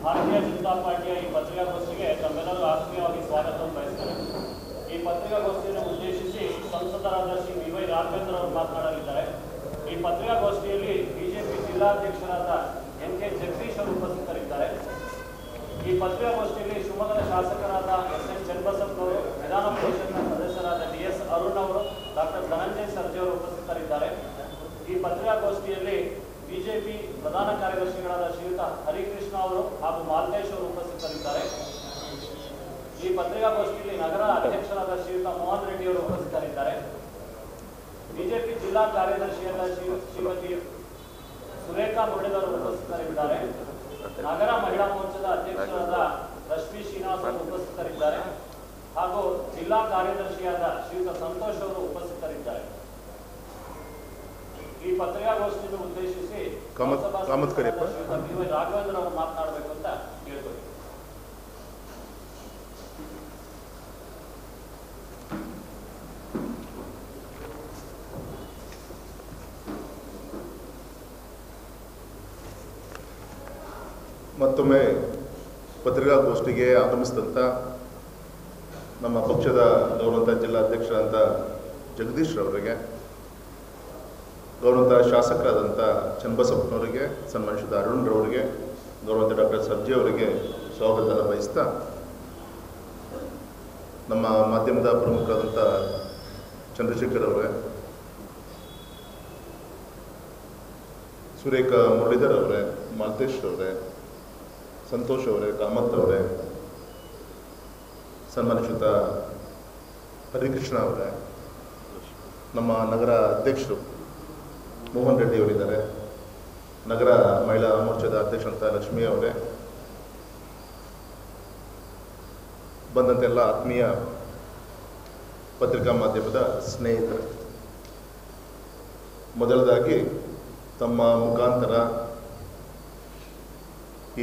ಭಾರತೀಯ ಜನತಾ ಪಾರ್ಟಿಯ ಈ ಪತ್ರಿಕಾಗೋಷ್ಠಿಗೆ ತಮ್ಮೆಲ್ಲರೂ ಆತ್ಮೀಯವಾಗಿ ಸ್ವಾಗತವನ್ನು ಬಯಸುತ್ತಾರೆ. ಈ ಪತ್ರಿಕಾಗೋಷ್ಠಿಯನ್ನು ಉದ್ದೇಶಿಸಿ ಸಂಸದರಾದ ಶ್ರೀ ವಿ.ವೈ. ರಾಘವೇಂದ್ರ ಅವರು ಮಾತನಾಡಲಿದ್ದಾರೆ. ಈ ಪತ್ರಿಕಾಗೋಷ್ಠಿಯಲ್ಲಿ ಬಿಜೆಪಿ ಜಿಲ್ಲಾಧ್ಯಕ್ಷರಾದ ಎನ್.ಕೆ. ಜಗದೀಶ್ ಅವರು ಉಪಸ್ಥಿತರಿದ್ದಾರೆ. ಈ ಪತ್ರಿಕಾಗೋಷ್ಠಿಯಲ್ಲಿ ಶಿವಮೊಗ್ಗದ ಶಾಸಕರಾದ ಎಸ್.ಎನ್. ಚನ್ನಬಸಪ್ಪನವರು, ವಿಧಾನ ಪರಿಷತ್ನ ಸದಸ್ಯರಾದ ಡಿ.ಎಸ್. ಅರುಣ್ ಅವರು, ಡಾಕ್ಟರ್ ಧನಂಜಯ ಸರ್ಜಿ ಅವರು ಉಪಸ್ಥಿತರಿದ್ದಾರೆ. ಈ ಪತ್ರಿಕಾಗೋಷ್ಠಿಯಲ್ಲಿ ಬಿಜೆಪಿ ಪ್ರಧಾನ ಕಾರ್ಯದರ್ಶಿಗಳಾದ ಶ್ರೀಯುತ ಹರಿಕೃಷ್ಣ ಅವರು ಹಾಗೂ ಮಾಲ್ತೇಶ್ ಅವರು ಉಪಸ್ಥಿತರಿದ್ದಾರೆ. ಈ ಪತ್ರಿಕಾಗೋಷ್ಠಿಯಲ್ಲಿ ನಗರ ಅಧ್ಯಕ್ಷರಾದ ಶ್ರೀಯುತ ಮೋಹನ್ ರೆಡ್ಡಿ ಅವರು ಉಪಸ್ಥಿತರಿದ್ದಾರೆ. ಬಿಜೆಪಿ ಜಿಲ್ಲಾ ಕಾರ್ಯದರ್ಶಿಯಾದ ಶ್ರೀಮತಿ ಸುರೇಖಾ ಮುರಳೀಧರ್ ಉಪಸ್ಥಿತರಿದ್ದಾರೆ. ನಗರ ಮಹಿಳಾ ಮೋರ್ಚಾದ ಅಧ್ಯಕ್ಷರಾದ ರಶ್ಮಿ ಶ್ರೀನಿವಾಸ್ ಅವರು ಉಪಸ್ಥಿತರಿದ್ದಾರೆ ಹಾಗೂ ಜಿಲ್ಲಾ ಕಾರ್ಯದರ್ಶಿಯಾದ ಶ್ರೀಯುತ ಸಂತೋಷ್ ಅವರು ಉಪಸ್ಥಿತರಿದ್ದಾರೆ. ಈ ಪತ್ರಿಕಾಗೋಷ್ಠಿಯನ್ನು ಉದ್ದೇಶಿಸಿ ವಿ.ವೈ. ರಾಘವೇಂದ್ರ ಅವರು ಮಾತನಾಡಬೇಕು ಅಂತ ಹೇಳ್ತಾರೆ. ಮತ್ತೊಮ್ಮೆ ಪತ್ರಿಕಾಗೋಷ್ಠಿಗೆ ಆಗಮಿಸಿದಂಥ ನಮ್ಮ ಪಕ್ಷದ ಗೌರವಂತ ಜಿಲ್ಲಾಧ್ಯಕ್ಷರಾದಂಥ ಜಗದೀಶ್ ರವರಿಗೆ, ಗೌರವಂತ ಶಾಸಕರಾದಂಥ ಚನ್ನಬಸಪ್ಪನವರಿಗೆ, ಸನ್ಮಾನಿಸಿದ ಅರುಣ್ ರವರಿಗೆ, ಗೌರವಂತ ಡಾಕ್ಟರ್ ಸರ್ಜಿ ಅವರಿಗೆ ಸ್ವಾಗತ ಬಯಸ್ತಾ, ನಮ್ಮ ಮಾಧ್ಯಮದ ಪ್ರಮುಖರಾದಂಥ ಚಂದ್ರಶೇಖರ್ ಅವರೇ, ಸುರೇಖಾ ಮುರಳೀಧರ್ ಅವರೇ, ಮಾಲ್ತೇಶ್ ಅವರೇ, ಸಂತೋಷ್ ಅವರೇ, ಕಾಮತ್ ಅವರೇ, ಸನ್ಮಾನಿಸಿದ ಹರಿಕೃಷ್ಣ ಅವರೇ, ನಮ್ಮ ನಗರ ಅಧ್ಯಕ್ಷರು ಮೋಹನ್ ರೆಡ್ಡಿ ಅವರಿದ್ದಾರೆ, ನಗರ ಮಹಿಳಾ ಮೋರ್ಚಾದ ಅಧ್ಯಕ್ಷರಂತ ಲಕ್ಷ್ಮಿ ಅವರೇ, ಬಂದಂತೆಲ್ಲ ಆತ್ಮೀಯ ಪತ್ರಿಕಾ ಮಾಧ್ಯಮದ ಸ್ನೇಹಿತರು, ಮೊದಲದಾಗಿ ತಮ್ಮ ಮುಖಾಂತರ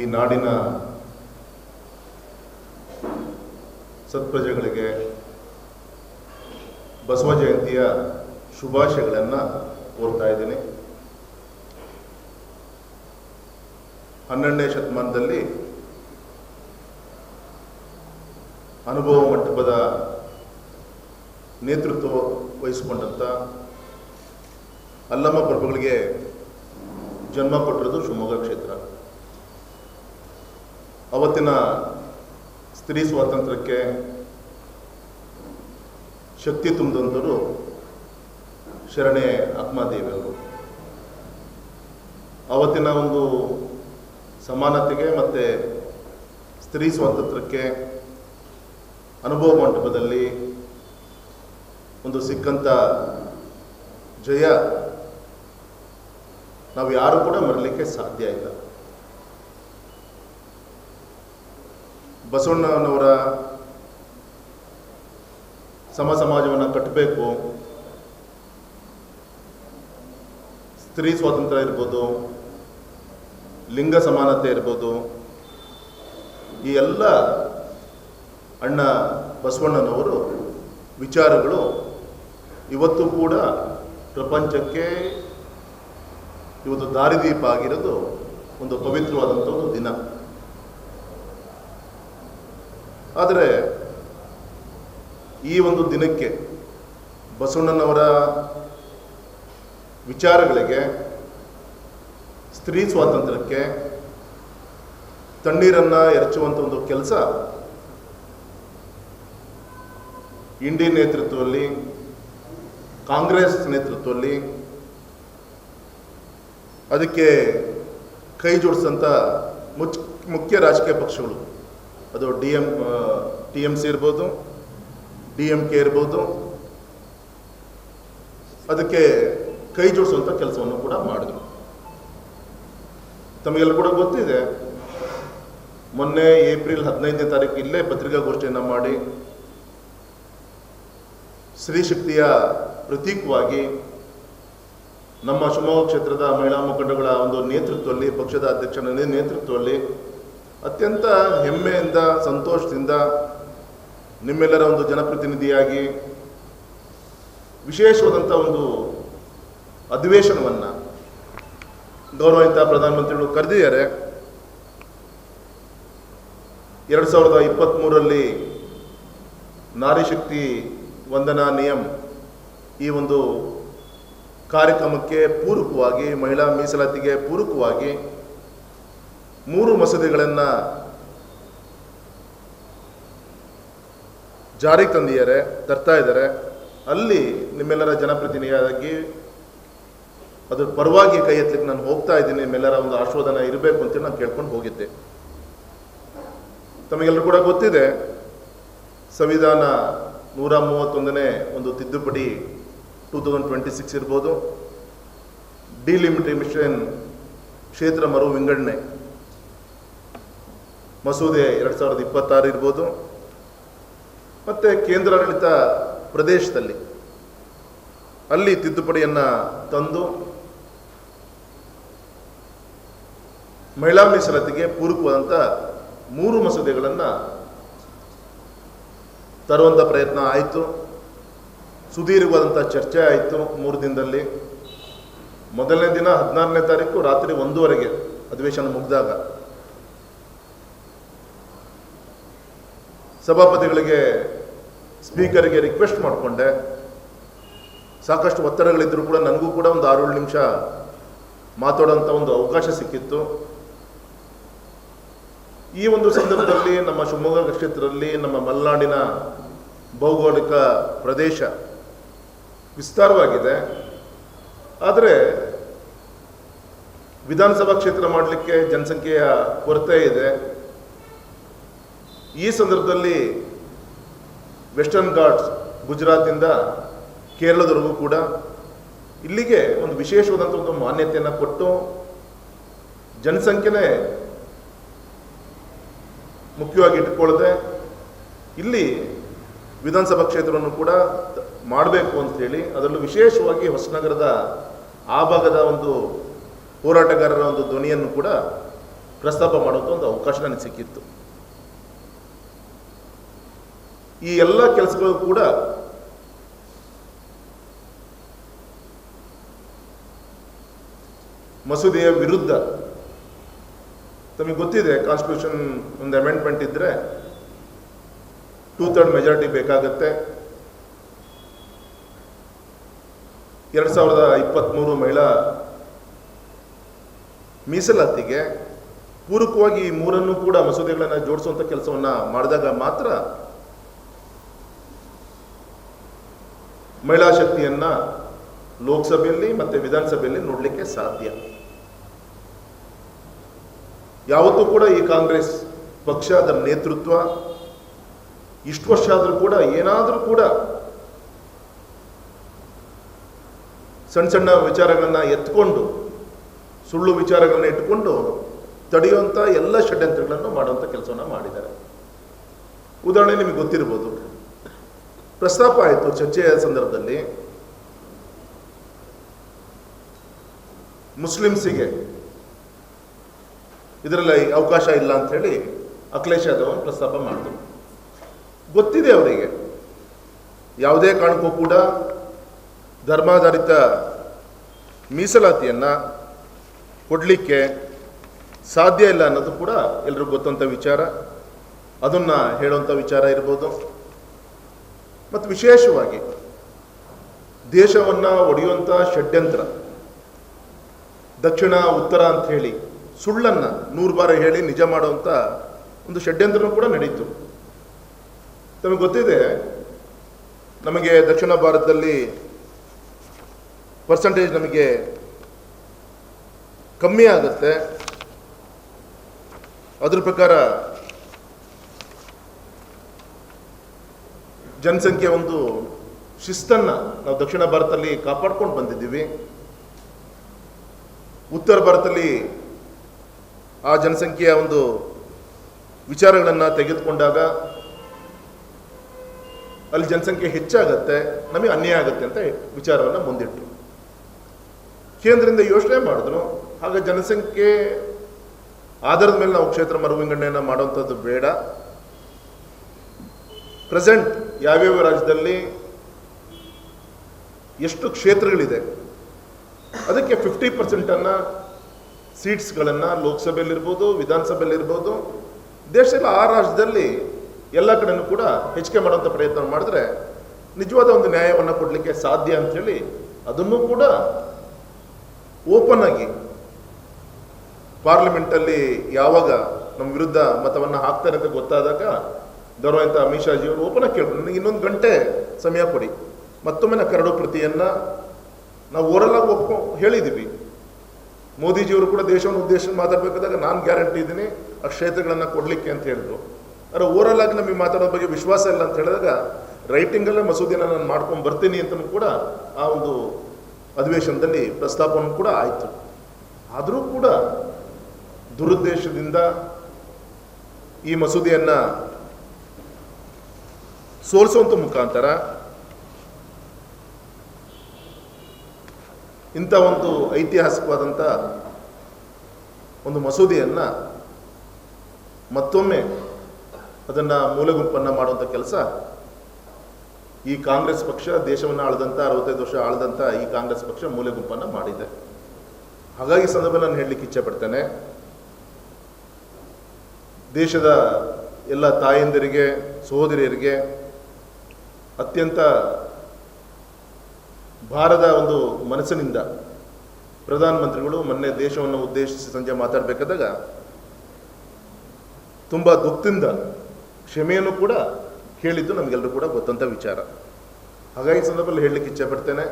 ಈ ನಾಡಿನ ಸತ್ಪ್ರಜೆಗಳಿಗೆ ಬಸವ ಜಯಂತಿಯ ಶುಭಾಶಯಗಳನ್ನು ಕೋರ್ತಾ ಇದ್ದೀನಿ. 12ನೇ ಶತಮಾನದಲ್ಲಿ ಅನುಭವ ಮಂಟಪದ ನೇತೃತ್ವ ವಹಿಸಿಕೊಂಡಂಥ ಅಲ್ಲಮ್ಮ ಪ್ರಭುಗಳಿಗೆ ಜನ್ಮ ಕೊಟ್ಟಿರೋದು ಶಿವಮೊಗ್ಗ ಕ್ಷೇತ್ರ. ಅವತ್ತಿನ ಸ್ತ್ರೀ ಸ್ವಾತಂತ್ರ್ಯಕ್ಕೆ ಶಕ್ತಿ ತುಂಬಿದಂಥವರು ಶರಣೆ ಅಕ್ಕಮಹಾದೇವಿಯವರು. ಅವತ್ತಿನ ಒಂದು ಸಮಾನತೆಗೆ ಮತ್ತು ಸ್ತ್ರೀ ಸ್ವಾತಂತ್ರ್ಯಕ್ಕೆ ಅನುಭವ ಮಂಟಪದಲ್ಲಿ ಒಂದು ಸಿಕ್ಕಂಥ ಜಯ ನಾವು ಯಾರು ಕೂಡ ಮರಲಿಕ್ಕೆ ಸಾಧ್ಯ ಇಲ್ಲ. ಬಸವಣ್ಣನವರ ಸಮಾಜವನ್ನು ಕಟ್ಟಬೇಕು, ಸ್ತ್ರೀ ಸ್ವಾತಂತ್ರ್ಯ ಇರ್ಬೋದು, ಲಿಂಗ ಸಮಾನತೆ ಇರ್ಬೋದು, ಈ ಎಲ್ಲ ಅಣ್ಣ ಬಸವಣ್ಣನವರು ವಿಚಾರಗಳು ಇವತ್ತು ಕೂಡ ಪ್ರಪಂಚಕ್ಕೆ ಇವತ್ತು ದಾರಿದೀಪ ಆಗಿರೋದು ಒಂದು ಪವಿತ್ರವಾದಂಥ ಒಂದು ದಿನ. ಆದರೆ ಈ ಒಂದು ದಿನಕ್ಕೆ ಬಸವಣ್ಣನವರ ವಿಚಾರಗಳಿಗೆ, ಸ್ತ್ರೀ ಸ್ವಾತಂತ್ರ್ಯಕ್ಕೆ ತಣ್ಣೀರನ್ನು ಎರಚುವಂಥ ಒಂದು ಕೆಲಸ ಇಂಡಿ ನೇತೃತ್ವದಲ್ಲಿ, ಕಾಂಗ್ರೆಸ್ ನೇತೃತ್ವದಲ್ಲಿ ಅದಕ್ಕೆ ಕೈ ಜೋಡಿಸಿದಂಥ ಮುಖ್ಯ ರಾಜಕೀಯ ಪಕ್ಷಗಳು, ಅದು TMC ಇರ್ಬೋದು, DMK ಇರ್ಬೋದು, ಅದಕ್ಕೆ ಕೈ ಜೋಡಿಸುವಂಥ ಕೆಲಸವನ್ನು ಕೂಡ ಮಾಡಿದ್ರು. ತಮಗೆಲ್ಲ ಕೂಡ ಗೊತ್ತಿದೆ, ಮೊನ್ನೆ ಏಪ್ರಿಲ್ 15ನೇ ತಾರೀಕು ಇಲ್ಲೇ ಪತ್ರಿಕಾಗೋಷ್ಠಿಯನ್ನು ಮಾಡಿ ಸ್ತ್ರೀಶಕ್ತಿಯ ಪ್ರತೀಕವಾಗಿ ನಮ್ಮ ಶಿವಮೊಗ್ಗ ಕ್ಷೇತ್ರದ ಮಹಿಳಾ ಮುಖಂಡಗಳ ಒಂದು ನೇತೃತ್ವದಲ್ಲಿ, ಪಕ್ಷದ ಅಧ್ಯಕ್ಷನ ನೇತೃತ್ವದಲ್ಲಿ ಅತ್ಯಂತ ಹೆಮ್ಮೆಯಿಂದ, ಸಂತೋಷದಿಂದ ನಿಮ್ಮೆಲ್ಲರ ಒಂದು ಜನಪ್ರತಿನಿಧಿಯಾಗಿ ವಿಶೇಷವಾದಂಥ ಒಂದು ಅಧಿವೇಶನವನ್ನು ಗೌರವಾನ್ವಿತ ಪ್ರಧಾನಮಂತ್ರಿಗಳು ಕರೆದಿದ್ದಾರೆ. 2023ರಲ್ಲಿ ನಾರಿ ಶಕ್ತಿ ವಂದನಾ ನಿಯಮ್ ಈ ಒಂದು ಕಾರ್ಯಕ್ರಮಕ್ಕೆ ಪೂರಕವಾಗಿ, ಮಹಿಳಾ ಮೀಸಲಾತಿಗೆ ಪೂರಕವಾಗಿ 3 ಮಸೂದೆಗಳನ್ನು ಜಾರಿಗೆ ತರ್ತಾ ಇದ್ದಾರೆ. ಅಲ್ಲಿ ನಿಮ್ಮೆಲ್ಲರ ಜನಪ್ರತಿನಿಧಿಯಾಗಿ ಅದ್ರ ಪರವಾಗಿ ಕೈ ಎತ್ತಲಿಕ್ಕೆ ನಾನು ಹೋಗ್ತಾ ಇದ್ದೀನಿ. ನಿಮ್ಮೆಲ್ಲರ ಒಂದು ಆಶೀರ್ವಾದ ಇರಬೇಕು ಅಂತೇಳಿ ನಾನು ಕೇಳ್ಕೊಂಡು ಹೋಗಿದ್ದೆ. ತಮಗೆಲ್ಲರೂ ಕೂಡ ಗೊತ್ತಿದೆ, ಸಂವಿಧಾನ 131ನೇ ಒಂದು ತಿದ್ದುಪಡಿ 2026 ಇರ್ಬೋದು, ಡಿಲಿಮಿಟೇಷನ್ ಕ್ಷೇತ್ರ ಮರು ವಿಂಗಡಣೆ ಮಸೂದೆ 2026 ಇರ್ಬೋದು, ಮತ್ತು ಕೇಂದ್ರಾಡಳಿತ ಪ್ರದೇಶದಲ್ಲಿ ಅಲ್ಲಿ ತಿದ್ದುಪಡಿಯನ್ನು ತಂದು ಮಹಿಳಾ ಮೀಸಲಾತಿಗೆ ಪೂರಕವಾದಂಥ 3 ಮಸೂದೆಗಳನ್ನು ತರುವಂಥ ಪ್ರಯತ್ನ ಆಯಿತು. ಸುದೀರ್ಘವಾದಂಥ ಚರ್ಚೆ ಆಯಿತು 3 ದಿನದಲ್ಲಿ. ಮೊದಲನೇ ದಿನ 16ನೇ ತಾರೀಕು ರಾತ್ರಿ 1:00ವರೆಗೆ ಅಧಿವೇಶನ ಮುಗಿದಾಗ ಸಭಾಪತಿಗಳಿಗೆ, ಸ್ಪೀಕರ್ಗೆ ರಿಕ್ವೆಸ್ಟ್ ಮಾಡಿಕೊಂಡೆ. ಸಾಕಷ್ಟು ಒತ್ತಡಗಳಿದ್ದರೂ ಕೂಡ ನನಗೂ ಕೂಡ ಒಂದು 6-7 ನಿಮಿಷ ಮಾತಾಡೋಂಥ ಒಂದು ಅವಕಾಶ ಸಿಕ್ಕಿತ್ತು. ಈ ಒಂದು ಸಂದರ್ಭದಲ್ಲಿ ನಮ್ಮ ಶಿವಮೊಗ್ಗ ಕ್ಷೇತ್ರದಲ್ಲಿ ನಮ್ಮ ಮಲೆನಾಡಿನ ಭೌಗೋಳಿಕ ಪ್ರದೇಶ ವಿಸ್ತಾರವಾಗಿದೆ. ಆದರೆ ವಿಧಾನಸಭಾ ಕ್ಷೇತ್ರ ಮಾಡಲಿಕ್ಕೆ ಜನಸಂಖ್ಯೆಯ ಕೊರತೆ ಇದೆ. ಈ ಸಂದರ್ಭದಲ್ಲಿ ವೆಸ್ಟರ್ನ್ ಘಾಟ್ಸ್, ಗುಜರಾತಿಂದ ಕೇರಳದವರೆಗೂ ಕೂಡ ಇಲ್ಲಿಗೆ ಒಂದು ವಿಶೇಷವಾದಂಥ ಒಂದು ಮಾನ್ಯತೆಯನ್ನು ಕೊಟ್ಟು ಜನಸಂಖ್ಯೆನೇ ಮುಖ್ಯವಾಗಿ ಇಟ್ಟುಕೊಳ್ಳದೆ ಇಲ್ಲಿ ವಿಧಾನಸಭಾ ಕ್ಷೇತ್ರವನ್ನು ಕೂಡ ಮಾಡಬೇಕು ಅಂಥೇಳಿ, ಅದರಲ್ಲೂ ವಿಶೇಷವಾಗಿ ಹೊಸನಗರದ ಆ ಭಾಗದ ಒಂದು ಹೋರಾಟಗಾರರ ಒಂದು ಧ್ವನಿಯನ್ನು ಕೂಡ ಪ್ರಸ್ತಾಪ ಮಾಡುವಂಥ ಒಂದು ಅವಕಾಶ ನನಗೆ ಸಿಕ್ಕಿತ್ತು. ಈ ಎಲ್ಲ ಕೆಲಸಗಳು ಕೂಡ ಮಸೂದೆಯ ವಿರುದ್ಧ. ತಮಗೆ ಗೊತ್ತಿದೆ, ಕಾನ್ಸ್ಟಿಟ್ಯೂಷನ್ ಒಂದು ಅಮೆಂಡ್ಮೆಂಟ್ ಇದ್ದರೆ 2/3 ಮೆಜಾರಿಟಿ ಬೇಕಾಗತ್ತೆ. 2023 ಮಹಿಳಾ ಮೀಸಲಾತಿಗೆ ಪೂರಕವಾಗಿ ಈ 3 ಕೂಡ ಮಸೂದೆಗಳನ್ನು ಜೋಡಿಸುವಂಥ ಕೆಲಸವನ್ನು ಮಾಡಿದಾಗ ಮಾತ್ರ ಮಹಿಳಾ ಶಕ್ತಿಯನ್ನು ಲೋಕಸಭೆಯಲ್ಲಿ ಮತ್ತು ವಿಧಾನಸಭೆಯಲ್ಲಿ ನೋಡಲಿಕ್ಕೆ ಸಾಧ್ಯ. ಯಾವತ್ತೂ ಕೂಡ ಈ ಕಾಂಗ್ರೆಸ್ ಪಕ್ಷ, ಅದರ ನೇತೃತ್ವ ಇಷ್ಟು ವರ್ಷ ಆದರೂ ಕೂಡ ಏನಾದರೂ ಕೂಡ ಸಣ್ಣ ಸಣ್ಣ ವಿಚಾರಗಳನ್ನು ಎತ್ಕೊಂಡು, ಸುಳ್ಳು ವಿಚಾರಗಳನ್ನು ಇಟ್ಟುಕೊಂಡು ತಡೆಯುವಂಥ ಎಲ್ಲ ಷಡ್ಯಂತ್ರಗಳನ್ನು ಮಾಡುವಂಥ ಕೆಲಸವನ್ನು ಮಾಡಿದ್ದಾರೆ. ಉದಾಹರಣೆ ನಿಮಗೆ ಗೊತ್ತಿರ್ಬೋದು, ಪ್ರಸ್ತಾಪ ಆಯಿತು ಚರ್ಚೆಯ ಸಂದರ್ಭದಲ್ಲಿ ಮುಸ್ಲಿಮ್ಸಿಗೆ ಇದರಲ್ಲಿ ಅವಕಾಶ ಇಲ್ಲ ಅಂಥೇಳಿ ಅಖಿಲೇಶ್ ಯಾದವ್ ಪ್ರಸ್ತಾಪ ಮಾಡಿದ್ರು. ಗೊತ್ತಿದೆ ಅವರಿಗೆ ಯಾವುದೇ ಕಾರಣಕ್ಕೂ ಕೂಡ ಧರ್ಮಾಧಾರಿತ ಮೀಸಲಾತಿಯನ್ನು ಕೊಡಲಿಕ್ಕೆ ಸಾಧ್ಯ ಇಲ್ಲ ಅನ್ನೋದು ಕೂಡ ಎಲ್ರಿಗೂ ಗೊತ್ತಂಥ ವಿಚಾರ. ಅದನ್ನು ಹೇಳುವಂಥ ವಿಚಾರ ಇರ್ಬೋದು. ಮತ್ತು ವಿಶೇಷವಾಗಿ ದೇಶವನ್ನು ಒಡೆಯುವಂಥ ಷಡ್ಯಂತ್ರ, ದಕ್ಷಿಣ ಉತ್ತರ ಅಂತ ಹೇಳಿ ಸುಳ್ಳನ್ನು 100 ಬಾರಿ ಹೇಳಿ ನಿಜ ಮಾಡುವಂಥ ಒಂದು ಷಡ್ಯಂತ್ರನೂ ಕೂಡ ನಡೀತು. ತಮಗೆ ಗೊತ್ತಿದೆ, ನಮಗೆ ದಕ್ಷಿಣ ಭಾರತದಲ್ಲಿ ಪರ್ಸೆಂಟೇಜ್ ನಮಗೆ ಕಮ್ಮಿ ಆಗುತ್ತೆ. ಅದ್ರ ಪ್ರಕಾರ ಜನಸಂಖ್ಯೆ ಒಂದು ಶಿಸ್ತನ್ನು ನಾವು ದಕ್ಷಿಣ ಭಾರತದಲ್ಲಿ ಕಾಪಾಡ್ಕೊಂಡು ಬಂದಿದ್ದೀವಿ. ಉತ್ತರ ಭಾರತದಲ್ಲಿ ಆ ಜನಸಂಖ್ಯೆಯ ಒಂದು ವಿಚಾರಗಳನ್ನು ತೆಗೆದುಕೊಂಡಾಗ ಅಲ್ಲಿ ಜನಸಂಖ್ಯೆ ಹೆಚ್ಚಾಗತ್ತೆ, ನಮಗೆ ಅನ್ಯಾಯ ಆಗುತ್ತೆ ಅಂತ ವಿಚಾರವನ್ನು ಮುಂದಿಟ್ಟರು. ಕೇಂದ್ರದಿಂದ ಯೋಚನೆ ಮಾಡಿದ್ರು, ಹಾಗೆ ಜನಸಂಖ್ಯೆ ಆಧಾರದ ಮೇಲೆ ನಾವು ಕ್ಷೇತ್ರ ಮರು ವಿಂಗಡಣೆಯನ್ನು ಮಾಡುವಂಥದ್ದು ಬೇಡ. ಪ್ರೆಸೆಂಟ್ ಯಾವ್ಯಾವ ರಾಜ್ಯದಲ್ಲಿ ಎಷ್ಟು ಕ್ಷೇತ್ರಗಳಿದೆ ಅದಕ್ಕೆ 50% ಸೀಟ್ಸ್ಗಳನ್ನು ಲೋಕಸಭೆಯಲ್ಲಿರ್ಬೋದು, ವಿಧಾನಸಭೆಯಲ್ಲಿರ್ಬೋದು, ದೇಶದಲ್ಲಿ ಆ ರಾಜ್ಯದಲ್ಲಿ ಎಲ್ಲ ಕಡೆನೂ ಕೂಡ ಹೆಚ್ಚಿಗೆ ಮಾಡುವಂಥ ಪ್ರಯತ್ನ ಮಾಡಿದ್ರೆ ನಿಜವಾದ ಒಂದು ನ್ಯಾಯವನ್ನು ಕೊಡಲಿಕ್ಕೆ ಸಾಧ್ಯ ಅಂಥೇಳಿ ಅದನ್ನು ಕೂಡ ಓಪನ್ ಆಗಿ ಪಾರ್ಲಿಮೆಂಟಲ್ಲಿ ಯಾವಾಗ ನಮ್ಮ ವಿರುದ್ಧ ಮತವನ್ನು ಹಾಕ್ತಾರೆ ಅಂತ ಗೊತ್ತಾದಾಗ ಗೌರವಾನ್ವಿತ ಅಮಿತ್ ಶಾಜಿಯವರು ಓಪನ್ ಆಗಿ ಕೇಳ್ಕೊಂಡು ನನಗೆ ಇನ್ನೊಂದು ಗಂಟೆ ಸಮಯ ಕೊಡಿ, ಮತ್ತೊಮ್ಮೆ ನಾ ಕರಡು ಪ್ರತಿಯನ್ನು ನಾವು ಓರಲ್ ಆಗಿ ಹೇಳಿದ್ದೀವಿ. ಮೋದಿಜಿಯವರು ಕೂಡ ದೇಶವನ್ನು ಉದ್ದೇಶ ಮಾತಾಡಬೇಕಾದಾಗ ನಾನು ಗ್ಯಾರಂಟಿ ಇದ್ದೀನಿ ಆ ಕ್ಷೇತ್ರಗಳನ್ನು ಕೊಡಲಿಕ್ಕೆ ಅಂತ ಹೇಳಿದ್ರು. ಆದರೆ ಓರಲ್ ಆಗಿ ನಮಗೆ ಮಾತಾಡೋ ಬಗ್ಗೆ ವಿಶ್ವಾಸ ಇಲ್ಲ ಅಂತ ಹೇಳಿದಾಗ ರೈಟಿಂಗಲ್ಲೇ ಮಸೂದೆಯನ್ನು ನಾನು ಮಾಡ್ಕೊಂಡು ಬರ್ತೀನಿ ಅಂತಲೂ ಕೂಡ ಆ ಒಂದು ಅಧಿವೇಶನದಲ್ಲಿ ಪ್ರಸ್ತಾಪವನ್ನು ಕೂಡ ಆಯಿತು. ಆದರೂ ಕೂಡ ದುರುದ್ದೇಶದಿಂದ ಈ ಮಸೂದೆಯನ್ನು ಸೋಲಿಸುವಂಥ ಮುಖಾಂತರ ಇಂಥ ಒಂದು ಐತಿಹಾಸಿಕವಾದಂಥ ಒಂದು ಮಸೂದೆಯನ್ನು ಮತ್ತೊಮ್ಮೆ ಅದನ್ನು ಮೂಲೆಗುಂಪನ್ನು ಮಾಡುವಂಥ ಕೆಲಸ ಈ ಕಾಂಗ್ರೆಸ್ ಪಕ್ಷ ದೇಶವನ್ನು ಆಳದಂಥ 65 ವರ್ಷ ಆಳದಂಥ ಈ ಕಾಂಗ್ರೆಸ್ ಪಕ್ಷ ಮೂಲೆಗುಂಪನ್ನು ಮಾಡಿದೆ. ಹಾಗಾಗಿ ಸಂದರ್ಭದಲ್ಲಿ ನಾನು ಹೇಳಲಿಕ್ಕೆ ಇಚ್ಛೆ ಪಡ್ತೇನೆ, ದೇಶದ ಎಲ್ಲ ತಾಯಂದಿರಿಗೆ ಸಹೋದರಿಯರಿಗೆ ಅತ್ಯಂತ ಭಾರದ ಒಂದು ಮನಸ್ಸಿನಿಂದ ಪ್ರಧಾನಮಂತ್ರಿಗಳು ಮೊನ್ನೆ ದೇಶವನ್ನು ಉದ್ದೇಶಿಸಿ ಸಂಜೆ ಮಾತಾಡಬೇಕಾದಾಗ ತುಂಬ ದುಃಖದಿಂದ ಕ್ಷಮೆಯನ್ನು ಕೂಡ ಹೇಳಿದ್ದು ನಮಗೆಲ್ಲರೂ ಕೂಡ ಗೊತ್ತಂಥ ವಿಚಾರ. ಹಾಗಾಗಿ ಸಂದರ್ಭದಲ್ಲಿ ಹೇಳಲಿಕ್ಕೆ ಇಚ್ಛೆ ಪಡ್ತೇನೆ,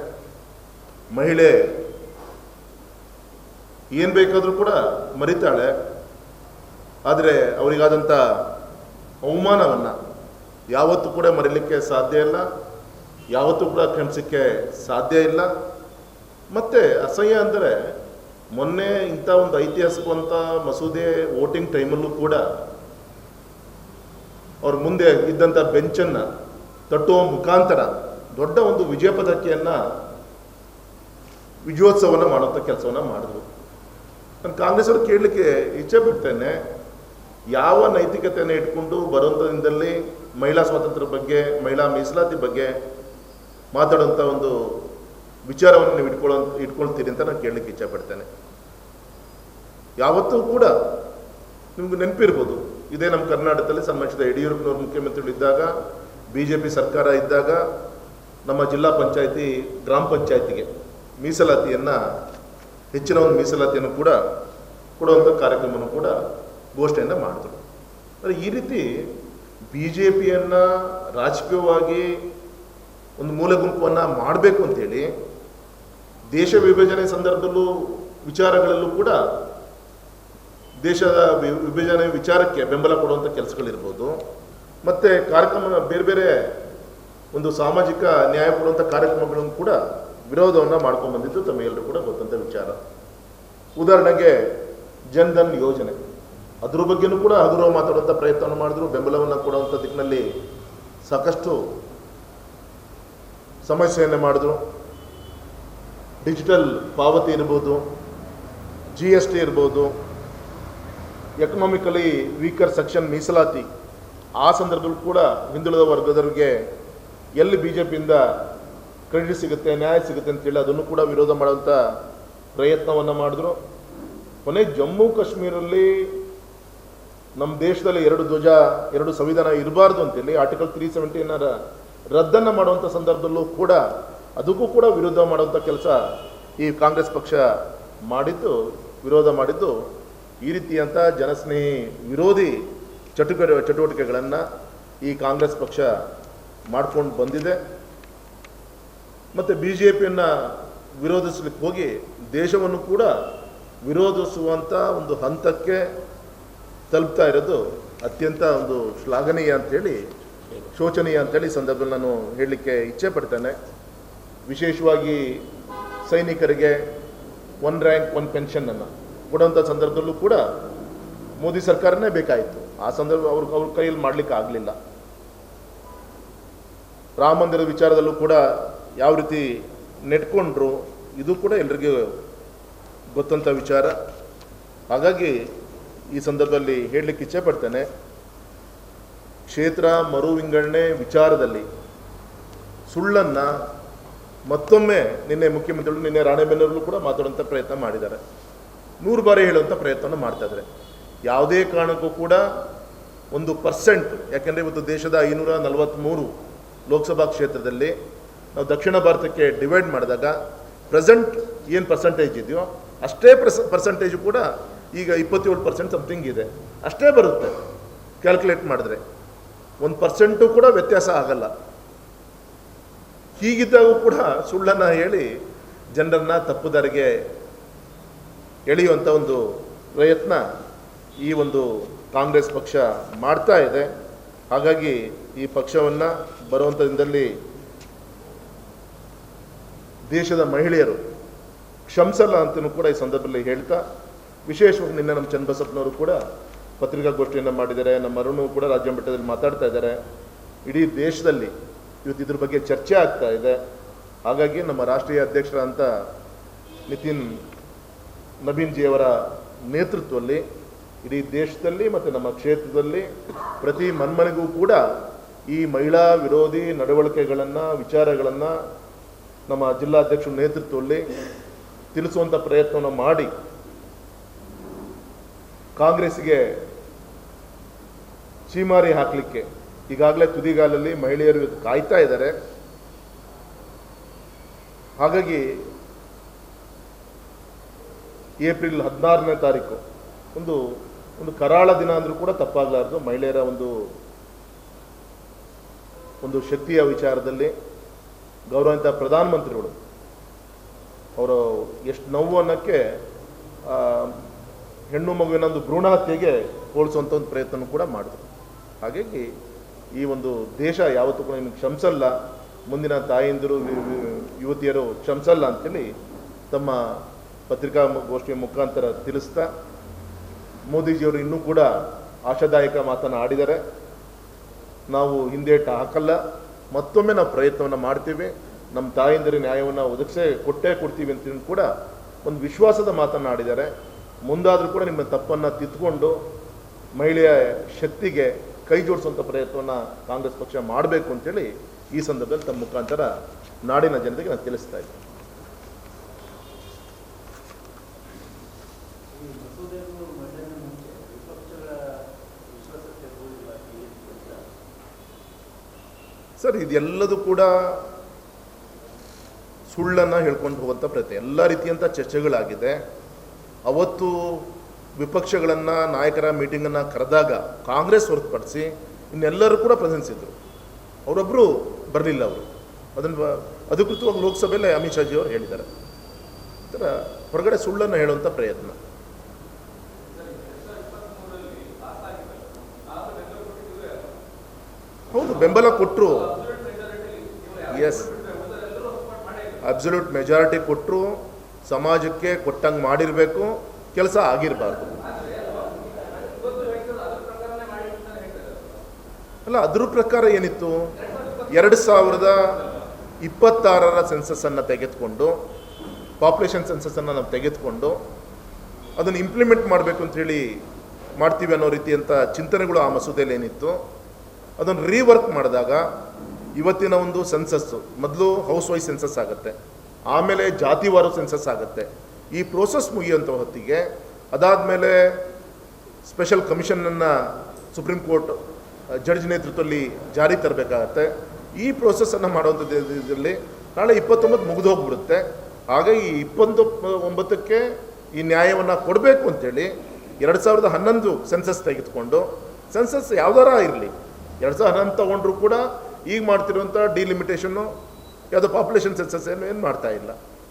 ಮಹಿಳೆ ಏನು ಬೇಕಾದರೂ ಕೂಡ ಮರಿತಾಳೆ, ಆದರೆ ಅವರಿಗಾದಂಥ ಅವಮಾನವನ್ನು ಯಾವತ್ತೂ ಕೂಡ ಮರೀಲಿಕ್ಕೆ ಸಾಧ್ಯ ಇಲ್ಲ, ಯಾವತ್ತೂ ಕೂಡ ಕ್ಷಮಿಸಲಿಕ್ಕೆ ಸಾಧ್ಯ ಇಲ್ಲ. ಮತ್ತು ಅಸಹ್ಯ ಅಂದರೆ ಮೊನ್ನೆ ಇಂಥ ಒಂದು ಐತಿಹಾಸಿಕವಂಥ ಮಸೂದೆ ವೋಟಿಂಗ್ ಟೈಮಲ್ಲೂ ಕೂಡ ಅವ್ರ ಮುಂದೆ ಇದ್ದಂಥ ಬೆಂಚನ್ನು ತಟ್ಟುವ ಮುಖಾಂತರ ದೊಡ್ಡ ಒಂದು ವಿಜಯ ಪತಾಕೆಯನ್ನು ವಿಜಯೋತ್ಸವವನ್ನು ಮಾಡುವಂಥ ಕೆಲಸವನ್ನು ಮಾಡಿದ್ರು. ನಾನು ಕಾಂಗ್ರೆಸ್ ಅವರು ಕೇಳಲಿಕ್ಕೆ ಇಚ್ಛೆ ಪಡ್ತೇನೆ, ಯಾವ ನೈತಿಕತೆಯನ್ನು ಇಟ್ಕೊಂಡು ಬರುವಂಥ ದಿನದಲ್ಲಿ ಮಹಿಳಾ ಸ್ವಾತಂತ್ರ್ಯ ಬಗ್ಗೆ, ಮಹಿಳಾ ಮೀಸಲಾತಿ ಬಗ್ಗೆ ಮಾತಾಡುವಂಥ ಒಂದು ವಿಚಾರವನ್ನು ನೀವು ಇಟ್ಕೊಳ್ತೀರಿ ಅಂತ ನಾನು ಕೇಳಲಿಕ್ಕೆ ಇಚ್ಛೆ ಪಡ್ತೇನೆ. ಯಾವತ್ತೂ ಕೂಡ ನಿಮ್ಗೆ ನೆನಪಿರ್ಬೋದು, ಇದೇ ನಮ್ಮ ಕರ್ನಾಟಕದಲ್ಲಿ ಸನ್ಮಾನಿಸಿದ ಯಡಿಯೂರಪ್ಪನವರು ಮುಖ್ಯಮಂತ್ರಿಗಳು ಇದ್ದಾಗ, BJP ಸರ್ಕಾರ ಇದ್ದಾಗ ನಮ್ಮ ಜಿಲ್ಲಾ ಪಂಚಾಯತಿ ಗ್ರಾಮ ಪಂಚಾಯತಿಗೆ ಮೀಸಲಾತಿಯನ್ನು, ಹೆಚ್ಚಿನ ಒಂದು ಮೀಸಲಾತಿಯನ್ನು ಕೂಡ ಕೊಡುವಂಥ ಕಾರ್ಯಕ್ರಮವನ್ನು ಕೂಡ ಘೋಷಣೆಯನ್ನು ಮಾಡಿದ್ರು. ಅಂದರೆ ಈ ರೀತಿ BJPಯನ್ನು ರಾಜಕೀಯವಾಗಿ ಒಂದು ಮೂಲೆ ಗುಂಪನ್ನು ಮಾಡಬೇಕು ಅಂಥೇಳಿ ದೇಶ ವಿಭಜನೆ ಸಂದರ್ಭದಲ್ಲೂ ವಿಚಾರಗಳಲ್ಲೂ ಕೂಡ ದೇಶದ ವಿಭಜನೆ ವಿಚಾರಕ್ಕೆ ಬೆಂಬಲ ಕೊಡುವಂಥ ಕೆಲಸಗಳಿರ್ಬೋದು, ಮತ್ತು ಕಾರ್ಯಕ್ರಮ ಬೇರೆ ಬೇರೆ ಒಂದು ಸಾಮಾಜಿಕ ನ್ಯಾಯ ಕೊಡುವಂಥ ಕಾರ್ಯಕ್ರಮಗಳನ್ನು ಕೂಡ ವಿರೋಧವನ್ನು ಮಾಡ್ಕೊಂಡು ಬಂದಿದ್ದು ತಮಗೆಲ್ಲರೂ ಕೂಡ ಗೊತ್ತಂಥ ವಿಚಾರ. ಉದಾಹರಣೆಗೆ ಜನ್ಧನ್ ಯೋಜನೆ, ಅದ್ರ ಬಗ್ಗೆನೂ ಕೂಡ ಹಗುರವ ಮಾತಾಡುವಂಥ ಪ್ರಯತ್ನವನ್ನು ಮಾಡಿದ್ರು, ಬೆಂಬಲವನ್ನು ಕೊಡುವಂಥ ದಿಕ್ಕಿನಲ್ಲಿ ಸಾಕಷ್ಟು ಸಮಸ್ಯೆಯನ್ನು ಮಾಡಿದ್ರು. ಡಿಜಿಟಲ್ ಪಾವತಿ ಇರ್ಬೋದು, GST ಇರ್ಬೋದು, ಎಕನಾಮಿಕಲಿ ವೀಕರ್ ಸೆಕ್ಷನ್ ಮೀಸಲಾತಿ, ಆ ಸಂದರ್ಭದಲ್ಲೂ ಕೂಡ ಹಿಂದುಳಿದ ವರ್ಗದವರಿಗೆ ಎಲ್ಲಿ BJPಯಿಂದ ಕ್ರೆಡಿಟ್ ಸಿಗುತ್ತೆ, ನ್ಯಾಯ ಸಿಗುತ್ತೆ ಅಂತೇಳಿ ಅದನ್ನು ಕೂಡ ವಿರೋಧ ಮಾಡುವಂಥ ಪ್ರಯತ್ನವನ್ನು ಮಾಡಿದ್ರು. ಕೊನೆ ಜಮ್ಮು ಕಾಶ್ಮೀರಲ್ಲಿ ನಮ್ಮ ದೇಶದಲ್ಲಿ 2 ಧ್ವಜ 2 ಸಂವಿಧಾನ ಇರಬಾರ್ದು ಅಂತೇಳಿ ಆರ್ಟಿಕಲ್ 370 ರದ್ದನ್ನು ಮಾಡುವಂಥ ಸಂದರ್ಭದಲ್ಲೂ ಕೂಡ ಅದಕ್ಕೂ ಕೂಡ ವಿರೋಧ ಮಾಡುವಂಥ ಕೆಲಸ ಈ ಕಾಂಗ್ರೆಸ್ ಪಕ್ಷ ಮಾಡಿದ್ದು, ವಿರೋಧ ಮಾಡಿದ್ದು. ಈ ರೀತಿಯಂಥ ಜನಸ್ನೇಹಿ ವಿರೋಧಿ ಚಟುವಟಿಕೆಗಳನ್ನು ಈ ಕಾಂಗ್ರೆಸ್ ಪಕ್ಷ ಮಾಡ್ಕೊಂಡು ಬಂದಿದೆ. ಮತ್ತು BJPಯನ್ನು ವಿರೋಧಿಸಲಿಕ್ಕೆ ಹೋಗಿ ದೇಶವನ್ನು ಕೂಡ ವಿರೋಧಿಸುವಂಥ ಒಂದು ಹಂತಕ್ಕೆ ತಲುಪ್ತಾ ಇರೋದು ಅತ್ಯಂತ ಒಂದು ಶ್ಲಾಘನೀಯ ಅಂಥೇಳಿ, ಶೋಚನೀಯ ಅಂಥೇಳಿ ಸಂದರ್ಭದಲ್ಲಿ ನಾನು ಹೇಳಲಿಕ್ಕೆ ಇಚ್ಛೆ ಪಡ್ತೇನೆ. ವಿಶೇಷವಾಗಿ ಸೈನಿಕರಿಗೆ 1 ರ್ಯಾಂಕ್ 1 ಪೆನ್ಷನನ್ನು ಕೊಡುವಂಥ ಸಂದರ್ಭದಲ್ಲೂ ಕೂಡ ಮೋದಿ ಸರ್ಕಾರನೇ ಬೇಕಾಯಿತು. ಆ ಸಂದರ್ಭ ಅವ್ರ ಕೈಯಲ್ಲಿ ಮಾಡಲಿಕ್ಕೆ ಆಗಲಿಲ್ಲ. ರಾಮ ಮಂದಿರದ ವಿಚಾರದಲ್ಲೂ ಕೂಡ ಯಾವ ರೀತಿ ನೆಟ್ಕೊಂಡ್ರು, ಇದು ಕೂಡ ಎಲ್ರಿಗೂ ಗೊತ್ತಂಥ ವಿಚಾರ. ಹಾಗಾಗಿ ಈ ಸಂದರ್ಭದಲ್ಲಿ ಹೇಳಲಿಕ್ಕೆ ಇಚ್ಛೆ ಪಡ್ತೇನೆ, ಕ್ಷೇತ್ರ ಮರು ವಿಂಗಡಣೆ ವಿಚಾರದಲ್ಲಿ ಸುಳ್ಳನ್ನು ಮತ್ತೊಮ್ಮೆ ನಿನ್ನೆ ಮುಖ್ಯಮಂತ್ರಿಗಳು, ನಿನ್ನೆ ರಾಣೆಬೆನ್ನೂರಲ್ಲೂ ಕೂಡ ಮಾತಾಡುವಂಥ ಪ್ರಯತ್ನ ಮಾಡಿದ್ದಾರೆ. 100 ಬಾರಿ ಹೇಳುವಂಥ ಪ್ರಯತ್ನವನ್ನು ಮಾಡ್ತಾಯಿದ್ದಾರೆ. ಯಾವುದೇ ಕಾರಣಕ್ಕೂ ಕೂಡ 1%, ಯಾಕೆಂದರೆ ಇವತ್ತು ದೇಶದ 543 ಲೋಕಸಭಾ ಕ್ಷೇತ್ರದಲ್ಲಿ ನಾವು ದಕ್ಷಿಣ ಭಾರತಕ್ಕೆ ಡಿವೈಡ್ ಮಾಡಿದಾಗ ಪ್ರೆಸೆಂಟ್ ಏನು ಪರ್ಸೆಂಟೇಜ್ ಇದೆಯೋ ಅಷ್ಟೇ ಪರ್ಸೆಂಟೇಜು ಕೂಡ ಈಗ 27% ಸಮಥಿಂಗ್ ಇದೆ, ಅಷ್ಟೇ ಬರುತ್ತೆ ಕ್ಯಾಲ್ಕುಲೇಟ್ ಮಾಡಿದ್ರೆ. 1% ಕೂಡ ವ್ಯತ್ಯಾಸ ಆಗಲ್ಲ. ಹೀಗಿದ್ದಾಗೂ ಕೂಡ ಸುಳ್ಳನ್ನು ಹೇಳಿ ಜನರನ್ನು ತಪ್ಪುದಾರಿಗೆ ಎಳೆಯುವಂಥ ಒಂದು ಪ್ರಯತ್ನ ಈ ಒಂದು ಕಾಂಗ್ರೆಸ್ ಪಕ್ಷ ಮಾಡ್ತಾ ಇದೆ. ಹಾಗಾಗಿ ಈ ಪಕ್ಷವನ್ನು ಬರುವಂಥ ದಿನದಲ್ಲಿ ದೇಶದ ಮಹಿಳೆಯರು ಕ್ಷಮಿಸಲ್ಲ ಅಂತಲೂ ಕೂಡ ಈ ಸಂದರ್ಭದಲ್ಲಿ ಹೇಳ್ತಾ, ವಿಶೇಷವಾಗಿ ನಿನ್ನೆ ನಮ್ಮ ಚನ್ನಬಸಪ್ಪನವರು ಕೂಡ ಪತ್ರಿಕಾಗೋಷ್ಠಿಯನ್ನು ಮಾಡಿದ್ದಾರೆ, ನಮ್ಮ ಅರುಣು ಕೂಡ ರಾಜ್ಯ ಮಟ್ಟದಲ್ಲಿ ಮಾತಾಡ್ತಾ ಇದ್ದಾರೆ. ಇಡೀ ದೇಶದಲ್ಲಿ ಇವತ್ತು ಇದ್ರ ಬಗ್ಗೆ ಚರ್ಚೆ ಆಗ್ತಾ ಇದೆ. ಹಾಗಾಗಿ ನಮ್ಮ ರಾಷ್ಟ್ರೀಯ ಅಧ್ಯಕ್ಷರಾದಂಥ ನವೀನ್ ಜಿಯವರ ನೇತೃತ್ವದಲ್ಲಿ ಇಡೀ ದೇಶದಲ್ಲಿ ಮತ್ತು ನಮ್ಮ ಕ್ಷೇತ್ರದಲ್ಲಿ ಪ್ರತಿ ಮನ್ಮನೆಗೂ ಕೂಡ ಈ ಮಹಿಳಾ ವಿರೋಧಿ ನಡವಳಿಕೆಗಳನ್ನು, ವಿಚಾರಗಳನ್ನು ನಮ್ಮ ಜಿಲ್ಲಾಧ್ಯಕ್ಷರ ನೇತೃತ್ವದಲ್ಲಿ ತಿಳಿಸುವಂಥ ಪ್ರಯತ್ನವನ್ನು ಮಾಡಿ ಕಾಂಗ್ರೆಸ್ಗೆ ಚೀಮಾರಿ ಹಾಕಲಿಕ್ಕೆ ಈಗಾಗಲೇ ತುದಿಗಾಲಲ್ಲಿ ಮಹಿಳೆಯರು ಕಾಯ್ತಾ ಇದ್ದಾರೆ. ಹಾಗಾಗಿ ಏಪ್ರಿಲ್ 16ನೇ ತಾರೀಕು ಒಂದು ಕರಾಳ ದಿನ ಅಂದರೂ ಕೂಡ ತಪ್ಪಾಗಲಾರದು. ಮಹಿಳೆಯರ ಒಂದು ಶಕ್ತಿಯ ವಿಚಾರದಲ್ಲಿ ಗೌರವಾನ್ವಿತ ಪ್ರಧಾನಮಂತ್ರಿಗಳು ಅವರು ಎಷ್ಟು ನೋವು ಅನ್ನೋಕ್ಕೆ ಹೆಣ್ಣು ಮಗುವಿನ ಒಂದು ಭ್ರೂಣ ಹತ್ಯೆಗೆ ಹೋಲಿಸುವಂಥ ಒಂದು ಪ್ರಯತ್ನ ಕೂಡ ಮಾಡಿದ್ರು. ಹಾಗಾಗಿ ಈ ಒಂದು ದೇಶ ಯಾವತ್ತೂ ಕೂಡ ನಿಮಗೆ ಕ್ಷಮಿಸಲ್ಲ, ಮುಂದಿನ ತಾಯಂದಿರು ಯುವತಿಯರು ಕ್ಷಮಿಸಲ್ಲ ಅಂತೇಳಿ ತಮ್ಮ ಪತ್ರಿಕಾಗೋಷ್ಠಿಯ ಮುಖಾಂತರ ತಿಳಿಸ್ತಾ, ಮೋದಿಜಿಯವರು ಇನ್ನೂ ಕೂಡ ಆಶಾದಾಯಕ ಮಾತನ್ನು ಆಡಿದ್ದಾರೆ. ನಾವು ಹಿಂದೇಟ ಹಾಕಲ್ಲ, ಮತ್ತೊಮ್ಮೆ ನಾವು ಪ್ರಯತ್ನವನ್ನು ಮಾಡ್ತೀವಿ, ನಮ್ಮ ತಾಯಂದಿರ ನ್ಯಾಯವನ್ನು ಕೊಟ್ಟೇ ಕೊಡ್ತೀವಿ ಅಂತ ಕೂಡ ಒಂದು ವಿಶ್ವಾಸದ ಮಾತನ್ನು ಆಡಿದ್ದಾರೆ. ಮುಂದಾದರೂ ಕೂಡ ನಿಮ್ಮ ತಪ್ಪನ್ನು ತಿದ್ದುಕೊಂಡು ಮಹಿಳೆಯ ಶಕ್ತಿಗೆ ಕೈ ಜೋಡಿಸುವಂಥ ಪ್ರಯತ್ನವನ್ನು ಕಾಂಗ್ರೆಸ್ ಪಕ್ಷ ಮಾಡಬೇಕು ಅಂತೇಳಿ ಈ ಸಂದರ್ಭದಲ್ಲಿ ತಮ್ಮ ಮುಖಾಂತರ ನಾಡಿನ ಜನತೆಗೆ ನಾನು ತಿಳಿಸ್ತಾ ಇದ್ದೀನಿ. ಸರ್, ಇದೆಲ್ಲದೂ ಕೂಡ ಸುಳ್ಳನ್ನು ಹೇಳ್ಕೊಂಡು ಹೋಗುವಂಥ ಪ್ರಯತ್ನ. ಎಲ್ಲ ರೀತಿಯಂಥ ಚರ್ಚೆಗಳಾಗಿದೆ. ಅವತ್ತು ವಿಪಕ್ಷಗಳನ್ನು, ನಾಯಕರ ಮೀಟಿಂಗನ್ನು ಕರೆದಾಗ ಕಾಂಗ್ರೆಸ್ ಹೊರತುಪಡಿಸಿ ಇನ್ನೆಲ್ಲರೂ ಕೂಡ ಪ್ರೆಸೆನ್ಸ್ ಇದ್ದರು. ಅವರೊಬ್ಬರು ಬರಲಿಲ್ಲ. ಅದನ್ನು ಅಧಿಕೃತವಾಗಿ ಲೋಕಸಭೆಯಲ್ಲೇ ಅಮಿತ್ ಶಾ ಜಿಯವರು ಹೇಳಿದ್ದಾರೆ. ಈ ಥರ ಹೊರಗಡೆ ಸುಳ್ಳನ್ನು ಹೇಳುವಂಥ ಪ್ರಯತ್ನ. ಹೌದು, ಬೆಂಬಲ ಕೊಟ್ಟರು. ಎಸ್, ಅಬ್ಸಲ್ಯೂಟ್ ಮೆಜಾರಿಟಿ ಕೊಟ್ಟರು. ಸಮಾಜಕ್ಕೆ ಕೊಟ್ಟಂಗೆ ಮಾಡಿರಬೇಕು, ಕೆಲಸ ಆಗಿರಬಾರ್ದು. ಅಲ್ಲ, ಅದ್ರ ಪ್ರಕಾರ ಏನಿತ್ತು, 2026ರ ಸೆನ್ಸಸ್ಸನ್ನು ತೆಗೆದುಕೊಂಡು, ಪಾಪ್ಯುಲೇಷನ್ ಸೆನ್ಸಸ್ಸನ್ನು ನಾವು ತೆಗೆದುಕೊಂಡು ಅದನ್ನು ಇಂಪ್ಲಿಮೆಂಟ್ ಮಾಡಬೇಕು ಅಂಥೇಳಿ ಮಾಡ್ತೀವಿ ಅನ್ನೋ ರೀತಿಯಂಥ ಚಿಂತನೆಗಳು ಆ ಮಸೂದೆಯಲ್ಲಿ ಏನಿತ್ತು, ಅದನ್ನು ರೀವರ್ಕ್ ಮಾಡಿದಾಗ ಇವತ್ತಿನ ಒಂದು ಸೆನ್ಸಸ್ಸು ಮೊದಲು ಹೌಸ್ ವೈಸ್ ಸೆನ್ಸಸ್ ಆಗುತ್ತೆ, ಆಮೇಲೆ ಜಾತಿವಾರು ಸೆನ್ಸಸ್ ಆಗುತ್ತೆ. ಈ ಪ್ರೋಸೆಸ್ ಮುಗಿಯುವಂಥ ಹೊತ್ತಿಗೆ ಅದಾದಮೇಲೆ ಸ್ಪೆಷಲ್ ಕಮಿಷನನ್ನು ಸುಪ್ರೀಂ ಕೋರ್ಟ್ ಜಡ್ಜ್ ನೇತೃತ್ವದಲ್ಲಿ ಜಾರಿ ತರಬೇಕಾಗತ್ತೆ. ಈ ಪ್ರೋಸೆಸ್ಸನ್ನು ಮಾಡುವಂಥದ್ದು ಇದರಲ್ಲಿ ನಾಳೆ 29 ಮುಗಿದು ಹೋಗ್ಬಿಡುತ್ತೆ. ಹಾಗಾಗಿ 29ಕ್ಕೆ ಈ ನ್ಯಾಯವನ್ನು ಕೊಡಬೇಕು ಅಂತೇಳಿ 2011 ಸೆನ್ಸಸ್ ತೆಗೆದುಕೊಂಡು, ಸೆನ್ಸಸ್ ಯಾವ್ದಾರ ಇರಲಿ, 2011 ತೊಗೊಂಡ್ರು ಕೂಡ ಈಗ ಮಾಡ್ತಿರುವಂಥ ಡಿಲಿಮಿಟೇಷನ್ನು ಯಾವುದೋ ಪಾಪ್ಯುಲೇಷನ್ ಸೆನ್ಸಸ್ ಏನು ಮಾಡ್ತಾ ಇಲ್ಲ.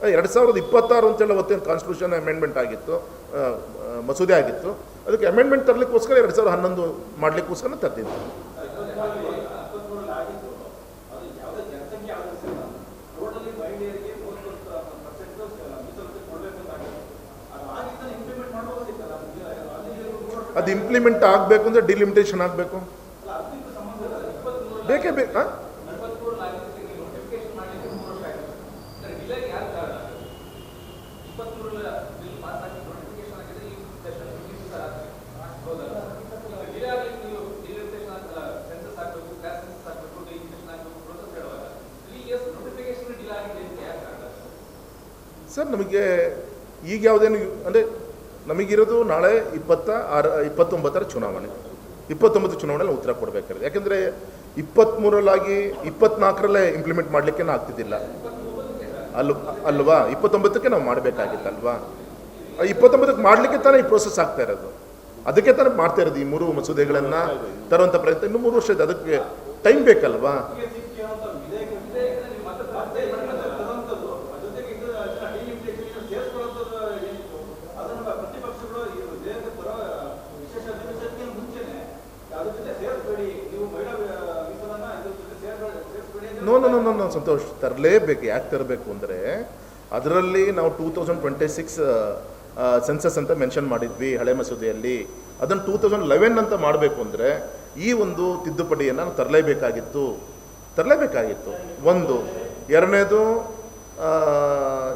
2026 ಅಂತೇಳಿ ಅವತ್ತೇನು ಕಾನ್ಸ್ಟಿಟ್ಯೂಷನ್ ಅಮೆಂಡ್ಮೆಂಟ್ ಆಗಿತ್ತು, ಮಸೂದೆ ಆಗಿತ್ತು, ಅದಕ್ಕೆ ಅಮೆಂಡ್ಮೆಂಟ್ ತರಲಿಕ್ಕೋಸ್ಕರ 2011 ಮಾಡಲಿಕ್ಕೋಸ್ಕರ ತರ್ತಿದ್ದೆ. ಅದು ಇಂಪ್ಲಿಮೆಂಟ್ ಆಗಬೇಕು ಅಂದರೆ ಡಿಲಿಮಿಟೇಷನ್ ಆಗಬೇಕು, ಬೇಕೇ ಬೇಕಾ? ಸರ್, ನಮಗೆ ಈಗ ಯಾವುದೇನು ಅಂದರೆ ನಮಗಿರೋದು ನಾಳೆ 29ರ ಚುನಾವಣೆ. 29 ಚುನಾವಣೆಯಲ್ಲಿ ಉತ್ತರ ಕೊಡಬೇಕಾಗಿದೆ. ಯಾಕೆಂದರೆ 23ರಲ್ಲಾಗಿ 24ರಲ್ಲೇ ಇಂಪ್ಲಿಮೆಂಟ್ ಮಾಡಲಿಕ್ಕೆ ಆಗ್ತಿದ್ದಿಲ್ಲ ಅಲ್ವಾ? 29ಕ್ಕೆ ನಾವು ಮಾಡಬೇಕಾಗಿತ್ತಲ್ವಾ? 29ಕ್ಕೆ ಮಾಡಲಿಕ್ಕೆ ತಾನೇ ಈ ಪ್ರೋಸೆಸ್ ಆಗ್ತಾ ಇರೋದು. ಅದಕ್ಕೆ ತಾನೇ ಮಾಡ್ತಾ ಇರೋದು. ಈ 3 ಮಸೂದೆಗಳನ್ನು ತರುವಂಥ ಪ್ರಯತ್ನ. ಇನ್ನು 3 ವರ್ಷ ಇದೆ, ಅದಕ್ಕೆ ಟೈಮ್ ಬೇಕಲ್ವಾ? ನೋ ಸಂತೋಷ್, ತರಲೇಬೇಕು. ಯಾಕೆ ತರಬೇಕು ಅಂದರೆ ಅದರಲ್ಲಿ ನಾವು 2026 ಸೆನ್ಸಸ್ ಅಂತ ಮೆನ್ಷನ್ ಮಾಡಿದ್ವಿ ಹಳೆ ಮಸೂದೆಯಲ್ಲಿ. ಅದನ್ನು 2011 ಅಂತ ಮಾಡಬೇಕು ಅಂದರೆ ಈ ಒಂದು ತಿದ್ದುಪಡಿಯನ್ನು ನಾವು ತರಲೇಬೇಕಾಗಿತ್ತು. ಒಂದು. ಎರಡನೇದು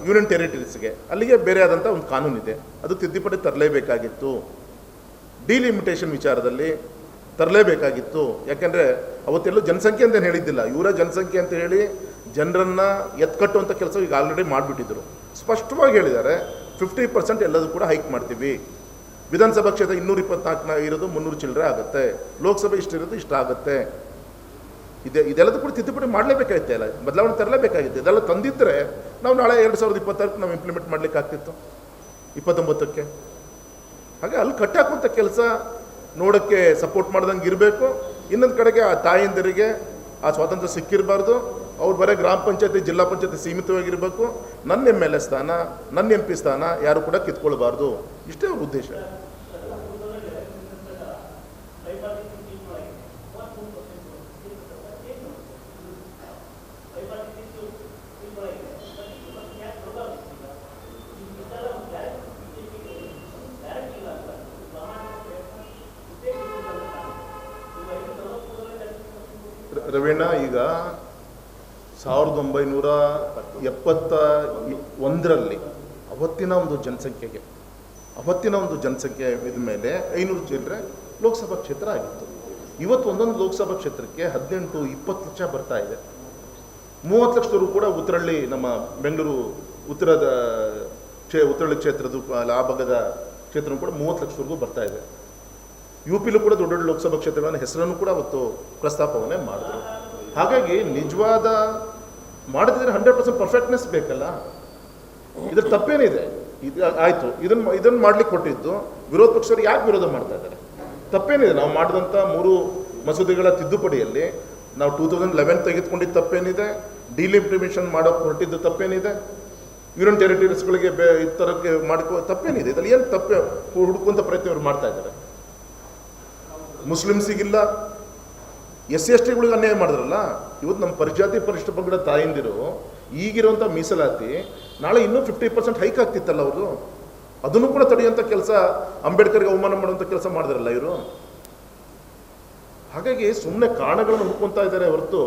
ಯೂನಿಯನ್ ಟೆರಿಟರೀಸ್ಗೆ, ಅಲ್ಲಿಗೆ ಬೇರೆ ಆದಂಥ ಒಂದು ಕಾನೂನಿದೆ, ಅದು ತಿದ್ದುಪಡಿ ತರಲೇಬೇಕಾಗಿತ್ತು. ಡಿಲಿಮಿಟೇಷನ್ ವಿಚಾರದಲ್ಲಿ ತರಲೇಬೇಕಾಗಿತ್ತು. ಯಾಕೆಂದರೆ ಅವತ್ತೆಲ್ಲೂ ಜನಸಂಖ್ಯೆ ಅಂತ ಹೇಳಿದ್ದಿಲ್ಲ, ಇವರ ಜನಸಂಖ್ಯೆ ಅಂತ ಹೇಳಿ ಜನರನ್ನು ಎತ್ಕಟ್ಟುವಂಥ ಕೆಲಸ ಈಗ ಆಲ್ರೆಡಿ ಮಾಡಿಬಿಟ್ಟಿದ್ರು. ಸ್ಪಷ್ಟವಾಗಿ ಹೇಳಿದ್ದಾರೆ 50% ಎಲ್ಲದೂ ಕೂಡ ಹೈಕ್ ಮಾಡ್ತೀವಿ. ವಿಧಾನಸಭಾ ಕ್ಷೇತ್ರ 224 ಇರೋದು 300 ಚಿಲ್ಲರೆ ಆಗುತ್ತೆ, ಲೋಕಸಭೆ ಇರೋದು ಇಷ್ಟ ಆಗುತ್ತೆ. ಇದೆಲ್ಲದೂ ಕೂಡ ತಿದ್ದುಪಡಿ ಮಾಡಲೇಬೇಕಾಗಿತ್ತೆ, ಅಲ್ಲ ಬದಲಾವಣೆ ತರಲೇಬೇಕಾಗಿತ್ತು. ಇದೆಲ್ಲ ತಂದಿದ್ದರೆ ನಾವು ನಾಳೆ 2026ಕ್ಕೆ ನಾವು ಇಂಪ್ಲಿಮೆಂಟ್ ಮಾಡಲಿಕ್ಕೆ ಆಗ್ತಿತ್ತು, 29ಕ್ಕೆ. ಹಾಗೆ ಅಲ್ಲಿ ಕಟ್ಟಾಕುವಂಥ ಕೆಲಸ ನೋಡೋಕ್ಕೆ ಸಪೋರ್ಟ್ ಮಾಡ್ದಂಗೆ ಇರಬೇಕು. ಇನ್ನೊಂದು ಕಡೆಗೆ ಆ ತಾಯಂದಿರಿಗೆ ಆ ಸ್ವಾತಂತ್ರ್ಯ ಸಿಕ್ಕಿರಬಾರ್ದು. ಅವ್ರು ಬರೀ ಗ್ರಾಮ ಪಂಚಾಯತಿ, ಜಿಲ್ಲಾ ಪಂಚಾಯತಿ ಸೀಮಿತವಾಗಿರಬೇಕು. ನನ್ನ MLA ಸ್ಥಾನ, ನನ್ನ MP ಸ್ಥಾನ ಯಾರು ಕೂಡ ಕಿತ್ಕೊಳ್ಬಾರ್ದು. ಇಷ್ಟೇ ಅವ್ರ ಉದ್ದೇಶ. ರವೀಣ, ಈಗ 1971ರಲ್ಲಿ ಅವತ್ತಿನ ಒಂದು ಜನಸಂಖ್ಯೆ ಇದ ಮೇಲೆ 500 ಚಿಲ್ಲರೆ ಲೋಕಸಭಾ ಕ್ಷೇತ್ರ ಆಗಿತ್ತು. ಇವತ್ತು ಒಂದೊಂದು ಲೋಕಸಭಾ ಕ್ಷೇತ್ರಕ್ಕೆ 18-20 ಲಕ್ಷ ಬರ್ತಾ ಇದೆ. 30 ಲಕ್ಷದವರೆಗೂ ಕೂಡ ಉತ್ತರಳ್ಳಿ, ನಮ್ಮ ಬೆಂಗಳೂರು ಉತ್ತರಳ್ಳಿ ಕ್ಷೇತ್ರದ ಆ ಭಾಗದ ಕ್ಷೇತ್ರ ಕೂಡ 30 ಲಕ್ಷದವರೆಗೂ ಬರ್ತಾ ಇದೆ. UPಲೂ ಕೂಡ ದೊಡ್ಡ ದೊಡ್ಡ ಲೋಕಸಭಾ ಕ್ಷೇತ್ರಗಳ ಹೆಸರನ್ನು ಕೂಡ ಅವತ್ತು ಪ್ರಸ್ತಾಪವನ್ನೇ ಮಾಡಿದ್ರು. ಹಾಗಾಗಿ ನಿಜವಾದ ಮಾಡಿದ್ರೆ 100% ಪರ್ಫೆಕ್ಟ್ನೆಸ್ ಬೇಕಲ್ಲ. ಇದ್ರ ತಪ್ಪೇನಿದೆ? ಇದು ಆಯಿತು, ಇದನ್ನು ಮಾಡ್ಲಿಕ್ಕೆ ಕೊಟ್ಟಿದ್ದು ವಿರೋಧ ಪಕ್ಷರು ಯಾಕೆ ವಿರೋಧ ಮಾಡ್ತಾ ಇದ್ದಾರೆ? ತಪ್ಪೇನಿದೆ? ನಾವು ಮಾಡಿದಂಥ 3 ಮಸೂದೆಗಳ ತಿದ್ದುಪಡಿಯಲ್ಲಿ ನಾವು 2011 ತೆಗೆದುಕೊಂಡಿದ್ದು ತಪ್ಪೇನಿದೆ? ಡಿಲಿಮಿಟೇಷನ್ ಮಾಡೋಕ್ಕೆ ಹೊರಟಿದ್ದು ತಪ್ಪೇನಿದೆ? ಯೂನಿಯನ್ ಟೆರಿಟರೀಸ್ಗಳಿಗೆ ಈ ಥರಕ್ಕೆ ಮಾಡ್ಕೋ ತಪ್ಪೇನಿದೆ? ಇದರಲ್ಲಿ ಏನು ತಪ್ಪೆ ಹುಡುಕುವಂಥ ಪ್ರಯತ್ನ ಇವರು ಮಾಡ್ತಾ ಇದ್ದಾರೆ. ಮುಸ್ಲಿಮ್ಸಿಗಿಲ್ಲ, SC/STಗಳಿಗೆ ಅನ್ಯಾಯ ಮಾಡಿದ್ರಲ್ಲ. ಇವತ್ತು ನಮ್ಮ ಪರಿಜಾತಿ ಪರಿಶಿಷ್ಟ ಪಂಗಡ ತಾಯಿಂದಿರು ಈಗಿರುವಂಥ ಮೀಸಲಾತಿ ನಾಳೆ ಇನ್ನೂ 50% ಹೈಕ್ ಆಗ್ತಿತ್ತಲ್ಲ ಅವರು. ಅದನ್ನು ಕೂಡ ತಡೆಯುವಂಥ ಕೆಲಸ, ಅಂಬೇಡ್ಕರ್ಗೆ ಅವಮಾನ ಮಾಡುವಂಥ ಕೆಲಸ ಮಾಡಿದ್ರಲ್ಲ ಇವರು. ಹಾಗಾಗಿ ಸುಮ್ಮನೆ ಕಾರಣಗಳನ್ನು ಹುಡ್ಕೊತಾ ಇದ್ದಾರೆ ಹೊರತು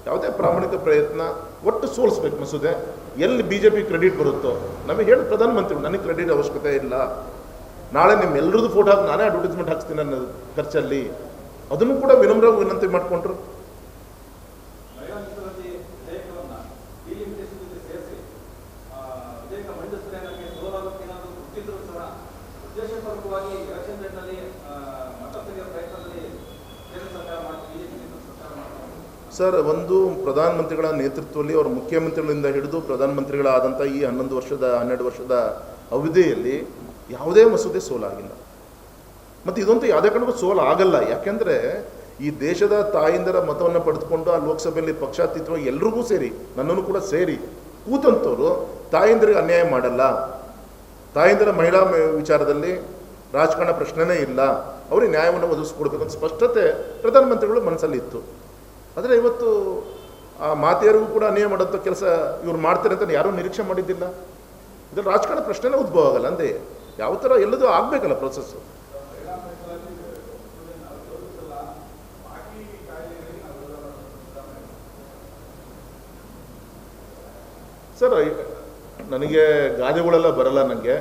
ಯಾವುದೇ ಪ್ರಾಮಾಣಿಕ ಪ್ರಯತ್ನ. ಒಟ್ಟು ಸೋಲಿಸ್ಬೇಕು ಮಸೂದೆ. ಎಲ್ಲಿ BJP ಕ್ರೆಡಿಟ್ ಬರುತ್ತೋ ನಮಗೆ ಹೇಳಿ ಪ್ರಧಾನಮಂತ್ರಿಗಳು, ನನಗೆ ಕ್ರೆಡಿಟ್ ಅವಶ್ಯಕತೆ ಇಲ್ಲ, ನಾಳೆ ನಿಮ್ಮ ಎಲ್ಲರದ್ದು ಫೋಟೋ ಹಾಕಿ ನಾನೇ ಅಡ್ವರ್ಟೈಸ್ಮೆಂಟ್ ಹಾಕ್ತೀನಿ ಅನ್ನೋ ಖರ್ಚಲ್ಲಿ, ಅದನ್ನು ಕೂಡ ವಿನಮ್ರವಾಗಿ ವಿನಂತಿ ಮಾಡಿಕೊಂಡ್ರು. ಸರ್, ಒಂದು ಪ್ರಧಾನಮಂತ್ರಿಗಳ ನೇತೃತ್ವದಲ್ಲಿ ಅವರ ಮುಖ್ಯಮಂತ್ರಿಗಳಿಂದ ಹಿಡಿದು ಪ್ರಧಾನಮಂತ್ರಿಗಳಾದಂಥ ಈ 12 ವರ್ಷದ ಅವಧಿಯಲ್ಲಿ ಯಾವುದೇ ಮಸೂದೆ ಸೋಲಾಗಿಲ್ಲ. ಮತ್ತು ಇದಂತೂ ಯಾವುದೇ ಕಾರಣಕ್ಕೂ ಸೋಲಾಗಲ್ಲ. ಯಾಕೆಂದರೆ ಈ ದೇಶದ ತಾಯಿಂದರ ಮತವನ್ನು ಪಡೆದುಕೊಂಡು ಆ ಲೋಕಸಭೆಯಲ್ಲಿ ಪಕ್ಷಾತೀತವಾಗಿ ಎಲ್ರಿಗೂ ಸೇರಿ, ನನ್ನನ್ನು ಕೂಡ ಸೇರಿ ಕೂತಂಥವ್ರು ತಾಯಿಂದರಿಗೆ ಅನ್ಯಾಯ ಮಾಡಲ್ಲ. ತಾಯಿಂದರ ಮಹಿಳಾ ವಿಚಾರದಲ್ಲಿ ರಾಜಕಾರಣ ಪ್ರಶ್ನೆನೇ ಇಲ್ಲ, ಅವ್ರಿಗೆ ನ್ಯಾಯವನ್ನು ಒದಗಿಸ್ಕೊಡ್ಬೇಕಂತ ಸ್ಪಷ್ಟತೆ ಪ್ರಧಾನಮಂತ್ರಿಗಳು ಮನಸ್ಸಲ್ಲಿ ಇತ್ತು. ಆದರೆ ಇವತ್ತು ಆ ಮಾತೆಯರಿಗೂ ಕೂಡ ಅನ್ಯಾಯ ಮಾಡೋಂಥ ಕೆಲಸ ಇವ್ರು ಮಾಡ್ತಾರೆ ಅಂತ ಯಾರೂ ನಿರೀಕ್ಷೆ ಮಾಡಿದ್ದಿಲ್ಲ. ಇದ್ರಲ್ಲಿ ರಾಜಕಾರಣ ಪ್ರಶ್ನೆನೇ ಉದ್ಭವ ಆಗಲ್ಲ. ಅಂದೇ ಯಾವ ಥರ ಎಲ್ಲದೂ ಆಗಬೇಕಲ್ಲ ಪ್ರೋಸೆಸ್ಸು. ಸರ್, ನನಗೆ ಗಾದೆಗಳೆಲ್ಲ ಬರಲ್ಲ. ನನಗೆ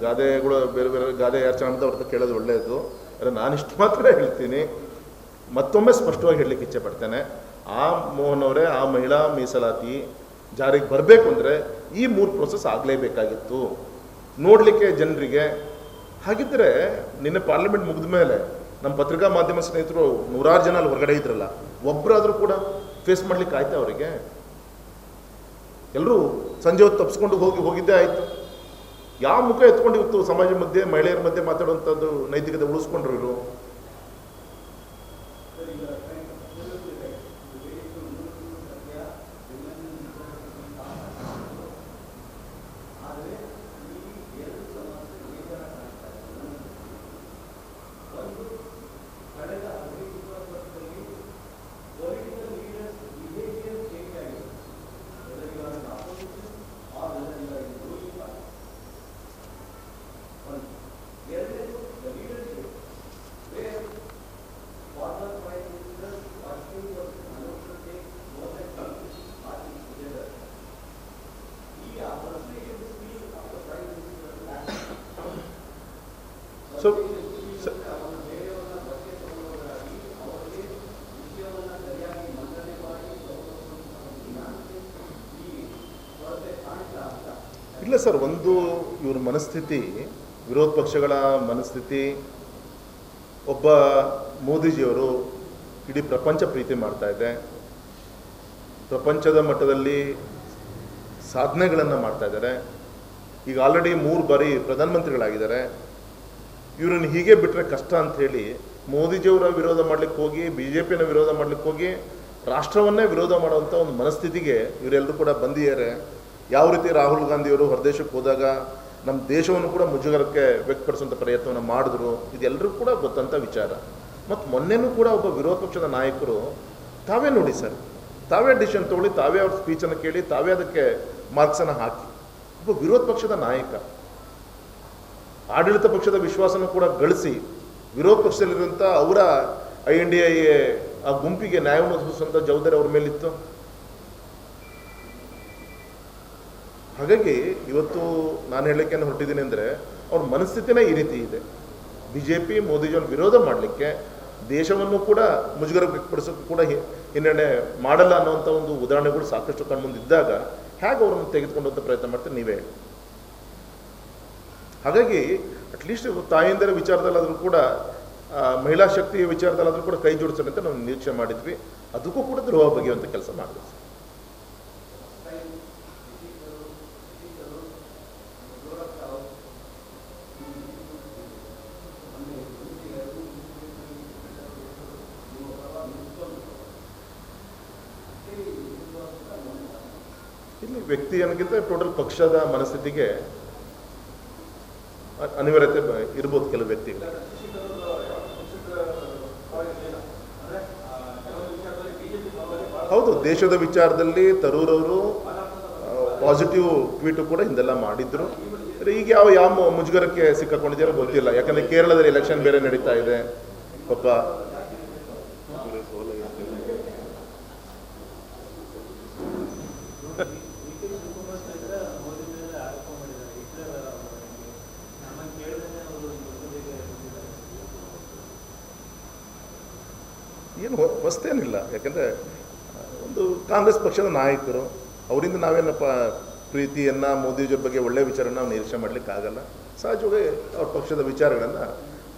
ಗಾದೆಗಳು ಬೇರೆ ಬೇರೆ ಗಾದೆ ಯಾರು ಚೆನ್ನಾಗಿ ಅವ್ರ ಹತ್ರ ಕೇಳೋದು ಒಳ್ಳೆಯದು. ಆದರೆ ನಾನಿಷ್ಟು ಮಾತ್ರ ಹೇಳ್ತೀನಿ, ಮತ್ತೊಮ್ಮೆ ಸ್ಪಷ್ಟವಾಗಿ ಹೇಳಲಿಕ್ಕೆ ಇಚ್ಛೆ ಪಡ್ತೇನೆ. ಆ ಮೋಹನ್ ಅವರೇ, ಆ ಮಹಿಳಾ ಮೀಸಲಾತಿ ಜಾರಿಗೆ ಬರಬೇಕು ಅಂದರೆ ಈ 3 ಪ್ರೋಸೆಸ್ ಆಗಲೇಬೇಕಾಗಿತ್ತು ನೋಡಲಿಕ್ಕೆ ಜನರಿಗೆ. ಹಾಗಿದ್ದರೆ ನಿನ್ನೆ ಪಾರ್ಲಿಮೆಂಟ್ ಮುಗಿದ ಮೇಲೆ ನಮ್ಮ ಪತ್ರಿಕಾ ಮಾಧ್ಯಮ ಸ್ನೇಹಿತರು ನೂರಾರು ಜನ ಅಲ್ಲಿ ಹೊರಗಡೆ ಇದ್ರಲ್ಲ, ಒಬ್ಬರಾದರೂ ಕೂಡ ಫೇಸ್ ಮಾಡ್ಲಿಕ್ಕೆ ಆಯ್ತಾ ಅವರಿಗೆ? ಎಲ್ಲರೂ ಸಂಜೆ ಹೊತ್ತು ತಪ್ಪಿಸ್ಕೊಂಡು ಹೋಗಿದ್ದೇ ಆಯಿತು. ಯಾವ ಮುಖ ಎತ್ಕೊಂಡು ಇವತ್ತು ಸಮಾಜ ಮಧ್ಯೆ ಮಹಿಳೆಯರ ಮಧ್ಯೆ ಮಾತಾಡುವಂಥದ್ದು ನೈತಿಕತೆ ಉಳಿಸ್ಕೊಂಡ್ರು ಇವರು? ಸೊ ಇಲ್ಲ ಸರ್, ಒಂದು ಇವ್ರ ಮನಸ್ಥಿತಿ, ವಿರೋಧ ಪಕ್ಷಗಳ ಮನಸ್ಥಿತಿ, ಒಬ್ಬ ಮೋದಿಜಿಯವರು ಇಡೀ ಪ್ರಪಂಚ ಪ್ರೀತಿ ಮಾಡ್ತಾ ಇದೆ, ಪ್ರಪಂಚದ ಮಟ್ಟದಲ್ಲಿ ಸಾಧನೆಗಳನ್ನು ಮಾಡ್ತಾ ಇದ್ದಾರೆ. ಈಗ ಆಲ್ರೆಡಿ 3 ಬಾರಿ ಪ್ರಧಾನಮಂತ್ರಿಗಳಾಗಿದ್ದಾರೆ. ಇವರನ್ನು ಹೀಗೆ ಬಿಟ್ಟರೆ ಕಷ್ಟ ಅಂಥೇಳಿ ಮೋದಿಜಿಯವರ ವಿರೋಧ ಮಾಡಲಿಕ್ಕೆ ಹೋಗಿ, BJPನ ವಿರೋಧ ಮಾಡಲಿಕ್ಕೆ ಹೋಗಿ, ರಾಷ್ಟ್ರವನ್ನೇ ವಿರೋಧ ಮಾಡುವಂಥ ಒಂದು ಮನಸ್ಥಿತಿಗೆ ಇವರೆಲ್ಲರೂ ಕೂಡ ಬಂದಿದ್ದಾರೆ. ಯಾವ ರೀತಿ ರಾಹುಲ್ ಗಾಂಧಿಯವರು ಹೊರದೇಶಕ್ಕೆ ಹೋದಾಗ ನಮ್ಮ ದೇಶವನ್ನು ಕೂಡ ಮುಜುಗರಕ್ಕೆ ವ್ಯಕ್ತಪಡಿಸುವಂಥ ಪ್ರಯತ್ನವನ್ನು ಮಾಡಿದ್ರು, ಇದೆಲ್ಲರೂ ಕೂಡ ಗೊತ್ತಂಥ ವಿಚಾರ. ಮತ್ತು ಮೊನ್ನೆನೂ ಕೂಡ ಒಬ್ಬ ವಿರೋಧ ಪಕ್ಷದ ನಾಯಕರು ತಾವೇ ನೋಡಿ ಸರ್, ತಾವೇ ಡಿಸಿಷನ್ ತೊಗೊಳ್ಳಿ, ತಾವೇ ಅವ್ರ ಸ್ಪೀಚನ್ನು ಕೇಳಿ, ತಾವೇ ಅದಕ್ಕೆ ಮಾರ್ಕ್ಸನ್ನು ಹಾಕಿ, ಒಬ್ಬ ವಿರೋಧ ಪಕ್ಷದ ನಾಯಕ ಆಡಳಿತ ಪಕ್ಷದ ವಿಶ್ವಾಸನ ಕೂಡ ಗಳಿಸಿ ವಿರೋಧ ಪಕ್ಷದಲ್ಲಿರುವಂಥ ಅವರ INDA ಆ ಗುಂಪಿಗೆ ನ್ಯಾಯವನ್ನು ಒದಗಿಸುವಂಥ ಜವಾಬ್ದಾರಿ ಅವ್ರ ಮೇಲಿತ್ತು. ಹಾಗಾಗಿ ಇವತ್ತು ನಾನು ಹೇಳಲಿಕ್ಕೆ ಹೊರಟಿದ್ದೀನಿ ಅಂದರೆ ಅವ್ರ ಮನಸ್ಥಿತಿನೇ ಈ ರೀತಿ ಇದೆ. BJP ಮೋದಿಜಿಯನ್ನು ವಿರೋಧ ಮಾಡಲಿಕ್ಕೆ, ದೇಶವನ್ನು ಕೂಡ ಮುಜುಗರ ವ್ಯಕ್ತಪಡಿಸೋಕ್ಕೂ ಕೂಡ ಹಿನ್ನಡೆ ಮಾಡಲ್ಲ ಅನ್ನೋವಂಥ ಒಂದು ಉದಾಹರಣೆಗಳು ಸಾಕಷ್ಟು ಕಣ್ಮುಂದಿದ್ದಾಗ ಹೇಗೆ ಅವರನ್ನು ತೆಗೆದುಕೊಂಡಂಥ ಪ್ರಯತ್ನ ಮಾಡ್ತಾರೆ ನೀವೇ ಹೇಳಿ. ಹಾಗಾಗಿ ಅಟ್ಲೀಸ್ಟ್ ತಾಯಂದಿರ ವಿಚಾರದಲ್ಲಾದರೂ ಕೂಡ, ಮಹಿಳಾ ಶಕ್ತಿಯ ವಿಚಾರದಲ್ಲಾದರೂ ಕೂಡ ಕೈ ಜೋಡಿಸೋಣ ಅಂತ ನಾವು ನಿರೀಕ್ಷೆ ಮಾಡಿದ್ವಿ. ಅದಕ್ಕೂ ಕೂಡ ದ್ರೋಹ ಬಗೆಯುವಂಥ ಕೆಲಸ ಮಾಡಿದ್ವಿ. ಇಲ್ಲಿ ವ್ಯಕ್ತಿ ಅನ್ನೋಕ್ಕಿಂತ ಟೋಟಲ್ ಪಕ್ಷದ ಮನಸ್ಥಿತಿಗೆ ಅನಿವಾರ್ಯತೆ ಇರ್ಬೋದು ಕೆಲವು ವ್ಯಕ್ತಿಗಳು. ಹೌದು, ದೇಶದ ವಿಚಾರದಲ್ಲಿ ತರೂರ್ ಅವರು ಪಾಸಿಟಿವ್ ಟ್ವೀಟು ಕೂಡ ಹಿಂದೆಲ್ಲ ಮಾಡಿದ್ರು. ಈಗ ಯಾವ ಮುಜುಗರಕ್ಕೆ ಸಿಕ್ಕಾಕೊಂಡಿದ್ದಾರೋ ಗೊತ್ತಿಲ್ಲ. ಯಾಕಂದ್ರೆ ಕೇರಳದಲ್ಲಿ ಎಲೆಕ್ಷನ್ ಬೇರೆ ನಡೀತಾ ಇದೆ. ಪಾಪ ಏನು ಹೊಸ್ತೇನಿಲ್ಲ. ಯಾಕಂದರೆ ಒಂದು ಕಾಂಗ್ರೆಸ್ ಪಕ್ಷದ ನಾಯಕರು, ಅವರಿಂದ ನಾವೇನಪ್ಪ ಪ್ರೀತಿಯನ್ನು, ಮೋದಿಜಿಯವ್ರ ಬಗ್ಗೆ ಒಳ್ಳೆಯ ವಿಚಾರನ ನಾವು ನಿರೀಕ್ಷೆ ಮಾಡಲಿಕ್ಕಾಗಲ್ಲ. ಸಹಜವಾಗಿ ಅವ್ರ ಪಕ್ಷದ ವಿಚಾರಗಳನ್ನು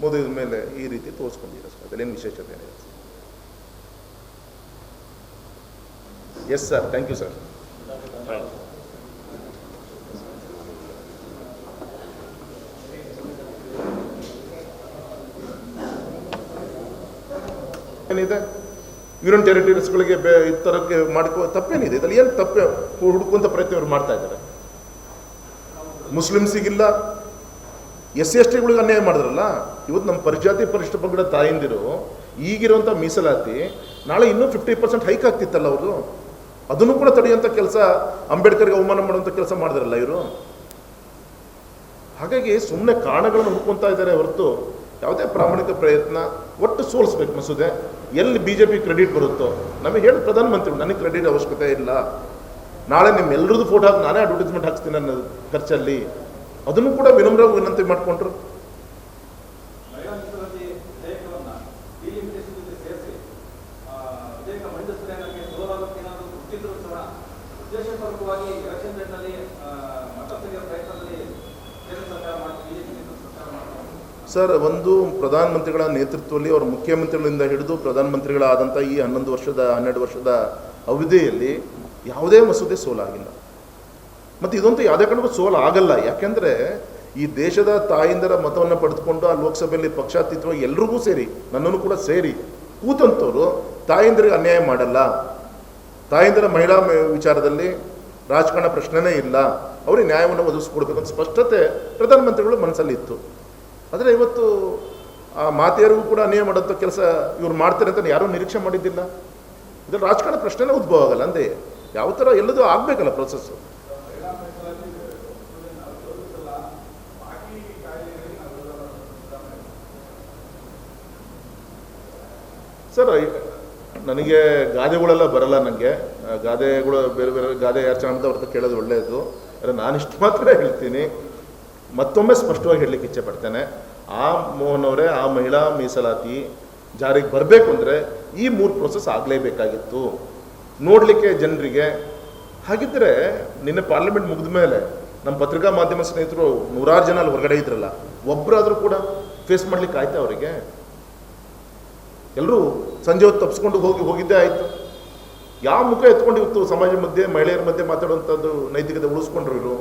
ಮೋದಿ ಮೇಲೆ ಈ ರೀತಿ ತೋರಿಸ್ಕೊಂಡಿರೋ ಸರ್, ಅದಲ್ಲೇನು ವಿಶೇಷತೆ ಏನಿದೆ. Yes sir, thank you sir. ಏನಿದೆ, ಯೂನಿಯನ್ ಟೆರಿಟರೀಸ್ಗಳಿಗೆ ಈ ಥರಕ್ಕೆ ಮಾಡ್ಕೋ ತಪ್ಪೇನಿದೆ? ಇದರಲ್ಲಿ ಏನು ತಪ್ಪೆ ಹುಡುಕುವಂಥ ಪ್ರಯತ್ನ ಇವರು ಮಾಡ್ತಾ ಇದ್ದಾರೆ. ಮುಸ್ಲಿಮ್ಸಿಗಿಲ್ಲ, SC/STಗಳಿಗೆ ಅನ್ಯಾಯ ಮಾಡಿದ್ರಲ್ಲ. ಇವತ್ತು ನಮ್ಮ ಪರಿಜಾತಿ ಪರಿಶಿಷ್ಟ ಪಂಗಡ ತಾಯಿಂದಿರು ಈಗಿರುವಂಥ ಮೀಸಲಾತಿ ನಾಳೆ ಇನ್ನೂ 50% ಹೈಕ್ ಆಗ್ತಿತ್ತಲ್ಲ ಅವರು. ಅದನ್ನು ಕೂಡ ತಡೆಯುವಂಥ ಕೆಲಸ, ಅಂಬೇಡ್ಕರ್ಗೆ ಅವಮಾನ ಮಾಡುವಂಥ ಕೆಲಸ ಮಾಡಿದ್ರಲ್ಲ ಇವರು. ಹಾಗಾಗಿ ಸುಮ್ಮನೆ ಕಾರಣಗಳನ್ನು ಹುಡ್ಕೊತಾ ಇದ್ದಾರೆ ಹೊರತು ಯಾವುದೇ ಪ್ರಾಮಾಣಿಕ ಪ್ರಯತ್ನ. ಒಟ್ಟು ಸೋಲಿಸ್ಬೇಕು ಮಸೂದೆ. ಎಲ್ಲಿ BJP ಕ್ರೆಡಿಟ್ ಬರುತ್ತೋ, ನಮಗೆ ಹೇಳಿ ಪ್ರಧಾನಮಂತ್ರಿಗಳು, ನನಗೆ ಕ್ರೆಡಿಟ್ ಅವಶ್ಯಕತೆ ಇಲ್ಲ, ನಾಳೆ ನಿಮ್ಮ ಎಲ್ಲರದ್ದು ಫೋಟೋ ಹಾಕಿ ನಾನೇ ಅಡ್ವರ್ಟೈಸ್ಮೆಂಟ್ ಹಾಕ್ಸ್ತೀನಿ ಅನ್ನೋ ಖರ್ಚಲ್ಲಿ, ಅದನ್ನು ಕೂಡ ವಿನಮ್ರವಾಗಿ ವಿನಂತಿ ಮಾಡಿಕೊಂಡ್ರು. ಸರ್, ಒಂದು ಪ್ರಧಾನಮಂತ್ರಿಗಳ ನೇತೃತ್ವದಲ್ಲಿ ಅವರ ಮುಖ್ಯಮಂತ್ರಿಗಳಿಂದ ಹಿಡಿದು ಪ್ರಧಾನಮಂತ್ರಿಗಳಾದಂಥ ಈ 12 ವರ್ಷದ ಅವಧಿಯಲ್ಲಿ ಯಾವುದೇ ಮಸೂದೆ ಸೋಲಾಗಿಲ್ಲ. ಮತ್ತು ಇದಂತೂ ಯಾವುದೇ ಕಾರಣಕ್ಕೂ ಸೋಲಾಗಲ್ಲ. ಯಾಕೆಂದರೆ ಈ ದೇಶದ ತಾಯಿಂದರ ಮತವನ್ನು ಪಡೆದುಕೊಂಡು ಆ ಲೋಕಸಭೆಯಲ್ಲಿ ಪಕ್ಷಾತೀತವಾಗಿ ಎಲ್ರಿಗೂ ಸೇರಿ, ನನ್ನನ್ನು ಕೂಡ ಸೇರಿ ಕೂತಂಥವ್ರು ತಾಯಿಂದರಿಗೆ ಅನ್ಯಾಯ ಮಾಡಲ್ಲ. ತಾಯಿಂದರ ಮಹಿಳಾ ವಿಚಾರದಲ್ಲಿ ರಾಜಕಾರಣ ಪ್ರಶ್ನೆನೇ ಇಲ್ಲ, ಅವ್ರಿಗೆ ನ್ಯಾಯವನ್ನು ಒದಗಿಸ್ಕೊಡ್ಬೇಕು ಅಂತ ಸ್ಪಷ್ಟತೆ ಪ್ರಧಾನಮಂತ್ರಿಗಳು ಮನಸ್ಸಲ್ಲಿ ಇತ್ತು. ಆದರೆ ಇವತ್ತು ಆ ಮಾತೆಯರಿಗೂ ಕೂಡ ಅನ್ಯಾಯ ಮಾಡೋಂಥ ಕೆಲಸ ಇವ್ರು ಮಾಡ್ತಾರೆ ಅಂತ ಯಾರೂ ನಿರೀಕ್ಷೆ ಮಾಡಿದ್ದಿಲ್ಲ. ಇದ್ರಲ್ಲಿ ರಾಜಕಾರಣ ಪ್ರಶ್ನೆನೇ ಉದ್ಭವ ಆಗಲ್ಲ. ಅಂದೇ ಯಾವ ಥರ ಎಲ್ಲದೂ ಆಗಬೇಕಲ್ಲ ಪ್ರೊಸೆಸ್ಸು. ಸರ್, ನನಗೆ ಗಾದೆಗಳೆಲ್ಲ ಬರಲ್ಲ. ನನಗೆ ಗಾದೆಗಳು ಬೇರೆ ಬೇರೆ ಗಾದೆ ಯಾರು ಅಂತ ಅವ್ರ ಹತ್ರ ಕೇಳೋದು ಒಳ್ಳೆಯದು. ಆದರೆ ನಾನಿಷ್ಟು ಮಾತ್ರ ಹೇಳ್ತೀನಿ, ಮತ್ತೊಮ್ಮೆ ಸ್ಪಷ್ಟವಾಗಿ ಹೇಳಲಿಕ್ಕೆ ಇಚ್ಛೆ ಪಡ್ತೇನೆ. ಆ ಮೋಹನ್ ಅವರೇ, ಆ ಮಹಿಳಾ ಮೀಸಲಾತಿ ಜಾರಿಗೆ ಬರಬೇಕು ಅಂದರೆ ಈ 3 ಪ್ರೋಸೆಸ್ ಆಗಲೇಬೇಕಾಗಿತ್ತು ನೋಡಲಿಕ್ಕೆ ಜನರಿಗೆ. ಹಾಗಿದ್ದರೆ ನಿನ್ನೆ ಪಾರ್ಲಿಮೆಂಟ್ ಮುಗಿದ ಮೇಲೆ ನಮ್ಮ ಪತ್ರಿಕಾ ಮಾಧ್ಯಮ ಸ್ನೇಹಿತರು 100 ಜನ ಅಲ್ಲಿ ಹೊರಗಡೆ ಇದ್ರಲ್ಲ, ಒಬ್ಬರಾದರೂ ಕೂಡ ಫೇಸ್ ಮಾಡ್ಲಿಕ್ಕೆ ಆಯ್ತಾ ಅವರಿಗೆ? ಎಲ್ಲರೂ ಸಂಜೆ ಹೊತ್ತು ತಪ್ಪಿಸ್ಕೊಂಡು ಹೋಗಿದ್ದೇ ಆಯಿತು. ಯಾವ ಮುಖ ಎತ್ಕೊಂಡು ಇವತ್ತು ಸಮಾಜ ಮಧ್ಯೆ ಮಹಿಳೆಯರ ಮಧ್ಯೆ ಮಾತಾಡುವಂಥದ್ದು ನೈತಿಕತೆ ಉಳಿಸ್ಕೊಂಡ್ರು ಇವರು?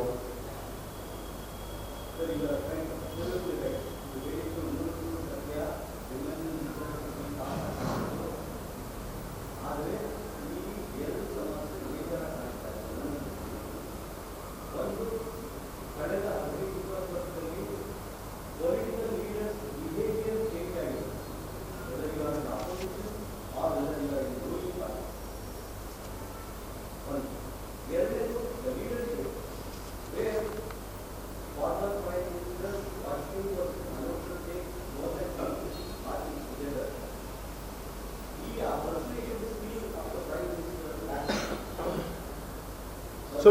ಸೊ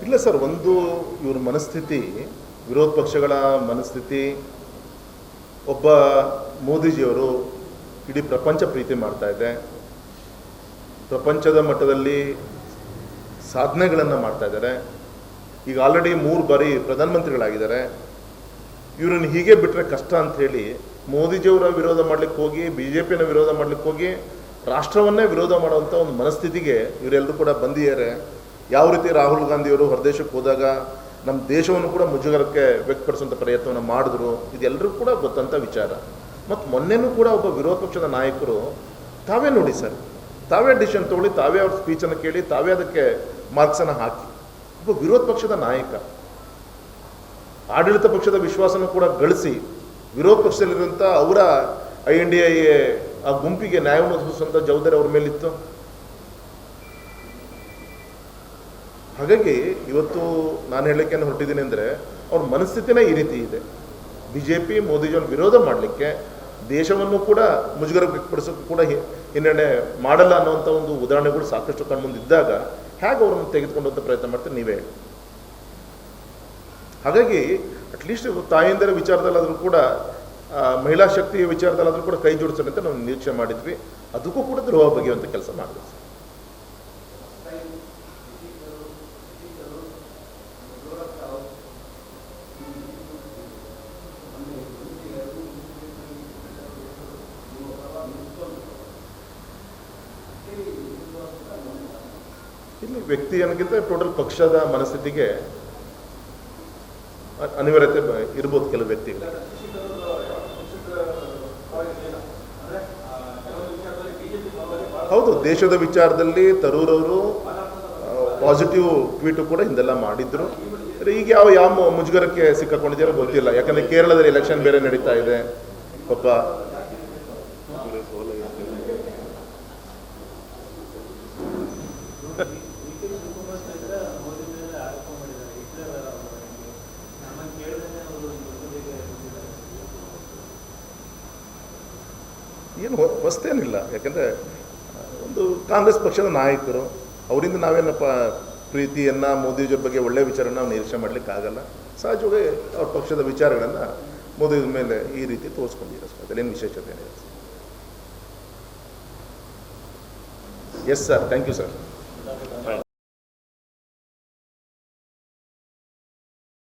ಇಲ್ಲ ಸರ್, ಒಂದು ಇವ್ರ ಮನಸ್ಥಿತಿ, ವಿರೋಧ ಪಕ್ಷಗಳ ಮನಸ್ಥಿತಿ, ಒಬ್ಬ ಮೋದಿಜಿಯವರು ಇಡೀ ಪ್ರಪಂಚ ಪ್ರೀತಿ ಮಾಡ್ತಾ ಇದೆ, ಪ್ರಪಂಚದ ಮಟ್ಟದಲ್ಲಿ ಸಾಧನೆಗಳನ್ನು ಮಾಡ್ತಾ ಇದ್ದಾರೆ. ಈಗ ಆಲ್ರೆಡಿ 3 ಬಾರಿ ಪ್ರಧಾನಮಂತ್ರಿಗಳಾಗಿದ್ದಾರೆ. ಇವರನ್ನು ಹೀಗೆ ಬಿಟ್ಟರೆ ಕಷ್ಟ ಅಂಥೇಳಿ ಮೋದಿಜಿಯವರ ವಿರೋಧ ಮಾಡಲಿಕ್ಕೆ ಹೋಗಿ, BJPನ ವಿರೋಧ ಮಾಡಲಿಕ್ಕೆ ಹೋಗಿ, ರಾಷ್ಟ್ರವನ್ನೇ ವಿರೋಧ ಮಾಡುವಂಥ ಒಂದು ಮನಸ್ಥಿತಿಗೆ ಇವರೆಲ್ಲರೂ ಕೂಡ ಬಂದಿದ್ದಾರೆ. ಯಾವ ರೀತಿ ರಾಹುಲ್ ಗಾಂಧಿಯವರು ಹೊರದೇಶಕ್ಕೆ ಹೋದಾಗ ನಮ್ಮ ದೇಶವನ್ನು ಕೂಡ ಮುಜುಗರಕ್ಕೆ ವ್ಯಕ್ತಪಡಿಸುವಂಥ ಪ್ರಯತ್ನವನ್ನು ಮಾಡಿದ್ರು, ಇದೆಲ್ಲರೂ ಕೂಡ ಗೊತ್ತಂಥ ವಿಚಾರ. ಮತ್ತು ಮೊನ್ನೆನೂ ಕೂಡ ಒಬ್ಬ ವಿರೋಧ ಪಕ್ಷದ ನಾಯಕರು ತಾವೇ ನೋಡಿ ಸರ್, ತಾವೇ ಡಿಸಿಷನ್ ತೊಗೊಳ್ಳಿ, ತಾವೇ ಅವ್ರ ಸ್ಪೀಚನ್ನು ಕೇಳಿ, ತಾವೇ ಅದಕ್ಕೆ ಮಾರ್ಕ್ಸನ್ನು ಹಾಕಿ, ಒಬ್ಬ ವಿರೋಧ ಪಕ್ಷದ ನಾಯಕ ಆಡಳಿತ ಪಕ್ಷದ ವಿಶ್ವಾಸನೂ ಕೂಡ ಗಳಿಸಿ ವಿರೋಧ ಪಕ್ಷದಲ್ಲಿರುವಂಥ ಅವರ INDA ಆ ಗುಂಪಿಗೆ ನ್ಯಾಯವನ್ನು ಒದಗಿಸುವಂಥ ಜವಾಬ್ದಾರಿ ಅವ್ರ ಮೇಲಿತ್ತು. ಹಾಗಾಗಿ ಇವತ್ತು ನಾನು ಹೇಳಲಿಕ್ಕೆ ಹೊರಟಿದ್ದೀನಿ ಅಂದರೆ ಅವ್ರ ಮನಸ್ಥಿತಿನೇ ಈ ರೀತಿ ಇದೆ. BJP ಮೋದಿಜಿಯನ್ನು ವಿರೋಧ ಮಾಡಲಿಕ್ಕೆ, ದೇಶವನ್ನು ಕೂಡ ಮುಜುಗರ ವ್ಯಕ್ತಪಡಿಸೋಕ್ಕೂ ಕೂಡ ಹಿನ್ನಡೆ ಮಾಡಲ್ಲ ಅನ್ನೋವಂಥ ಒಂದು ಉದಾಹರಣೆಗಳು ಸಾಕಷ್ಟು ಕಣ್ಮುಂದಿದ್ದಾಗ ಹೇಗೆ ಅವರನ್ನು ತೆಗೆದುಕೊಂಡಂಥ ಪ್ರಯತ್ನ ಮಾಡ್ತಾರೆ ನೀವೇ ಹೇಳಿ. ಹಾಗಾಗಿ ಅಟ್ಲೀಸ್ಟ್ ತಾಯಂದಿರ ವಿಚಾರದಲ್ಲಾದರೂ ಕೂಡ, ಮಹಿಳಾ ಶಕ್ತಿಯ ವಿಚಾರದಲ್ಲಾದರೂ ಕೂಡ ಕೈ ಜೋಡಿಸೋಣ ಅಂತ ನಾವು ನಿರೀಕ್ಷೆ ಮಾಡಿದ್ವಿ. ಅದಕ್ಕೂ ಕೂಡ ದ್ರೋಹ ಬಗೆಯುವಂಥ ಕೆಲಸ ಮಾಡಿದ್ವಿ. ಇಲ್ಲಿ ವ್ಯಕ್ತಿ ಅನ್ನೋಕ್ಕಿಂತ ಟೋಟಲ್ ಪಕ್ಷದ ಮನಸ್ಥಿತಿಗೆ ಅನಿವಾರ್ಯತೆ ಇರ್ಬೋದು ಕೆಲವು ವ್ಯಕ್ತಿಗಳು. ಹೌದು, ದೇಶದ ವಿಚಾರದಲ್ಲಿ ತರೂರ್ ಅವರು ಪಾಸಿಟಿವ್ ಟ್ವೀಟು ಕೂಡ ಹಿಂದೆಲ್ಲ ಮಾಡಿದ್ರು. ಈಗ ಯಾವ ಮುಜುಗರಕ್ಕೆ ಸಿಕ್ಕಾಕೊಂಡಿದ್ದಾರೋ ಗೊತ್ತಿಲ್ಲ. ಯಾಕಂದರೆ ಕೇರಳದಲ್ಲಿ ಎಲೆಕ್ಷನ್ ಬೇರೆ ನಡೀತಾ ಇದೆ. ಪಾಪ ಏನು ಹೊಸ್ತೇನಿಲ್ಲ. ಯಾಕಂದರೆ ಒಂದು ಕಾಂಗ್ರೆಸ್ ಪಕ್ಷದ ನಾಯಕರು, ಅವರಿಂದ ನಾವೇನಪ್ಪ ಪ್ರೀತಿಯನ್ನು, ಮೋದಿಜಿಯವ್ರ ಬಗ್ಗೆ ಒಳ್ಳೆಯ ವಿಚಾರನ ನಾವು ನಿರೀಕ್ಷೆ ಮಾಡಲಿಕ್ಕಾಗಲ್ಲ. ಸಹಜವಾಗಿ ಅವ್ರ ಪಕ್ಷದ ವಿಚಾರಗಳನ್ನು ಮೋದಿ ಮೇಲೆ ಈ ರೀತಿ ತೋರಿಸ್ಕೊಂಡಿರೋ, ಅದರಲ್ಲೇನು ವಿಶೇಷತೆ ಏನಿದೆ. Yes sir, thank you sir.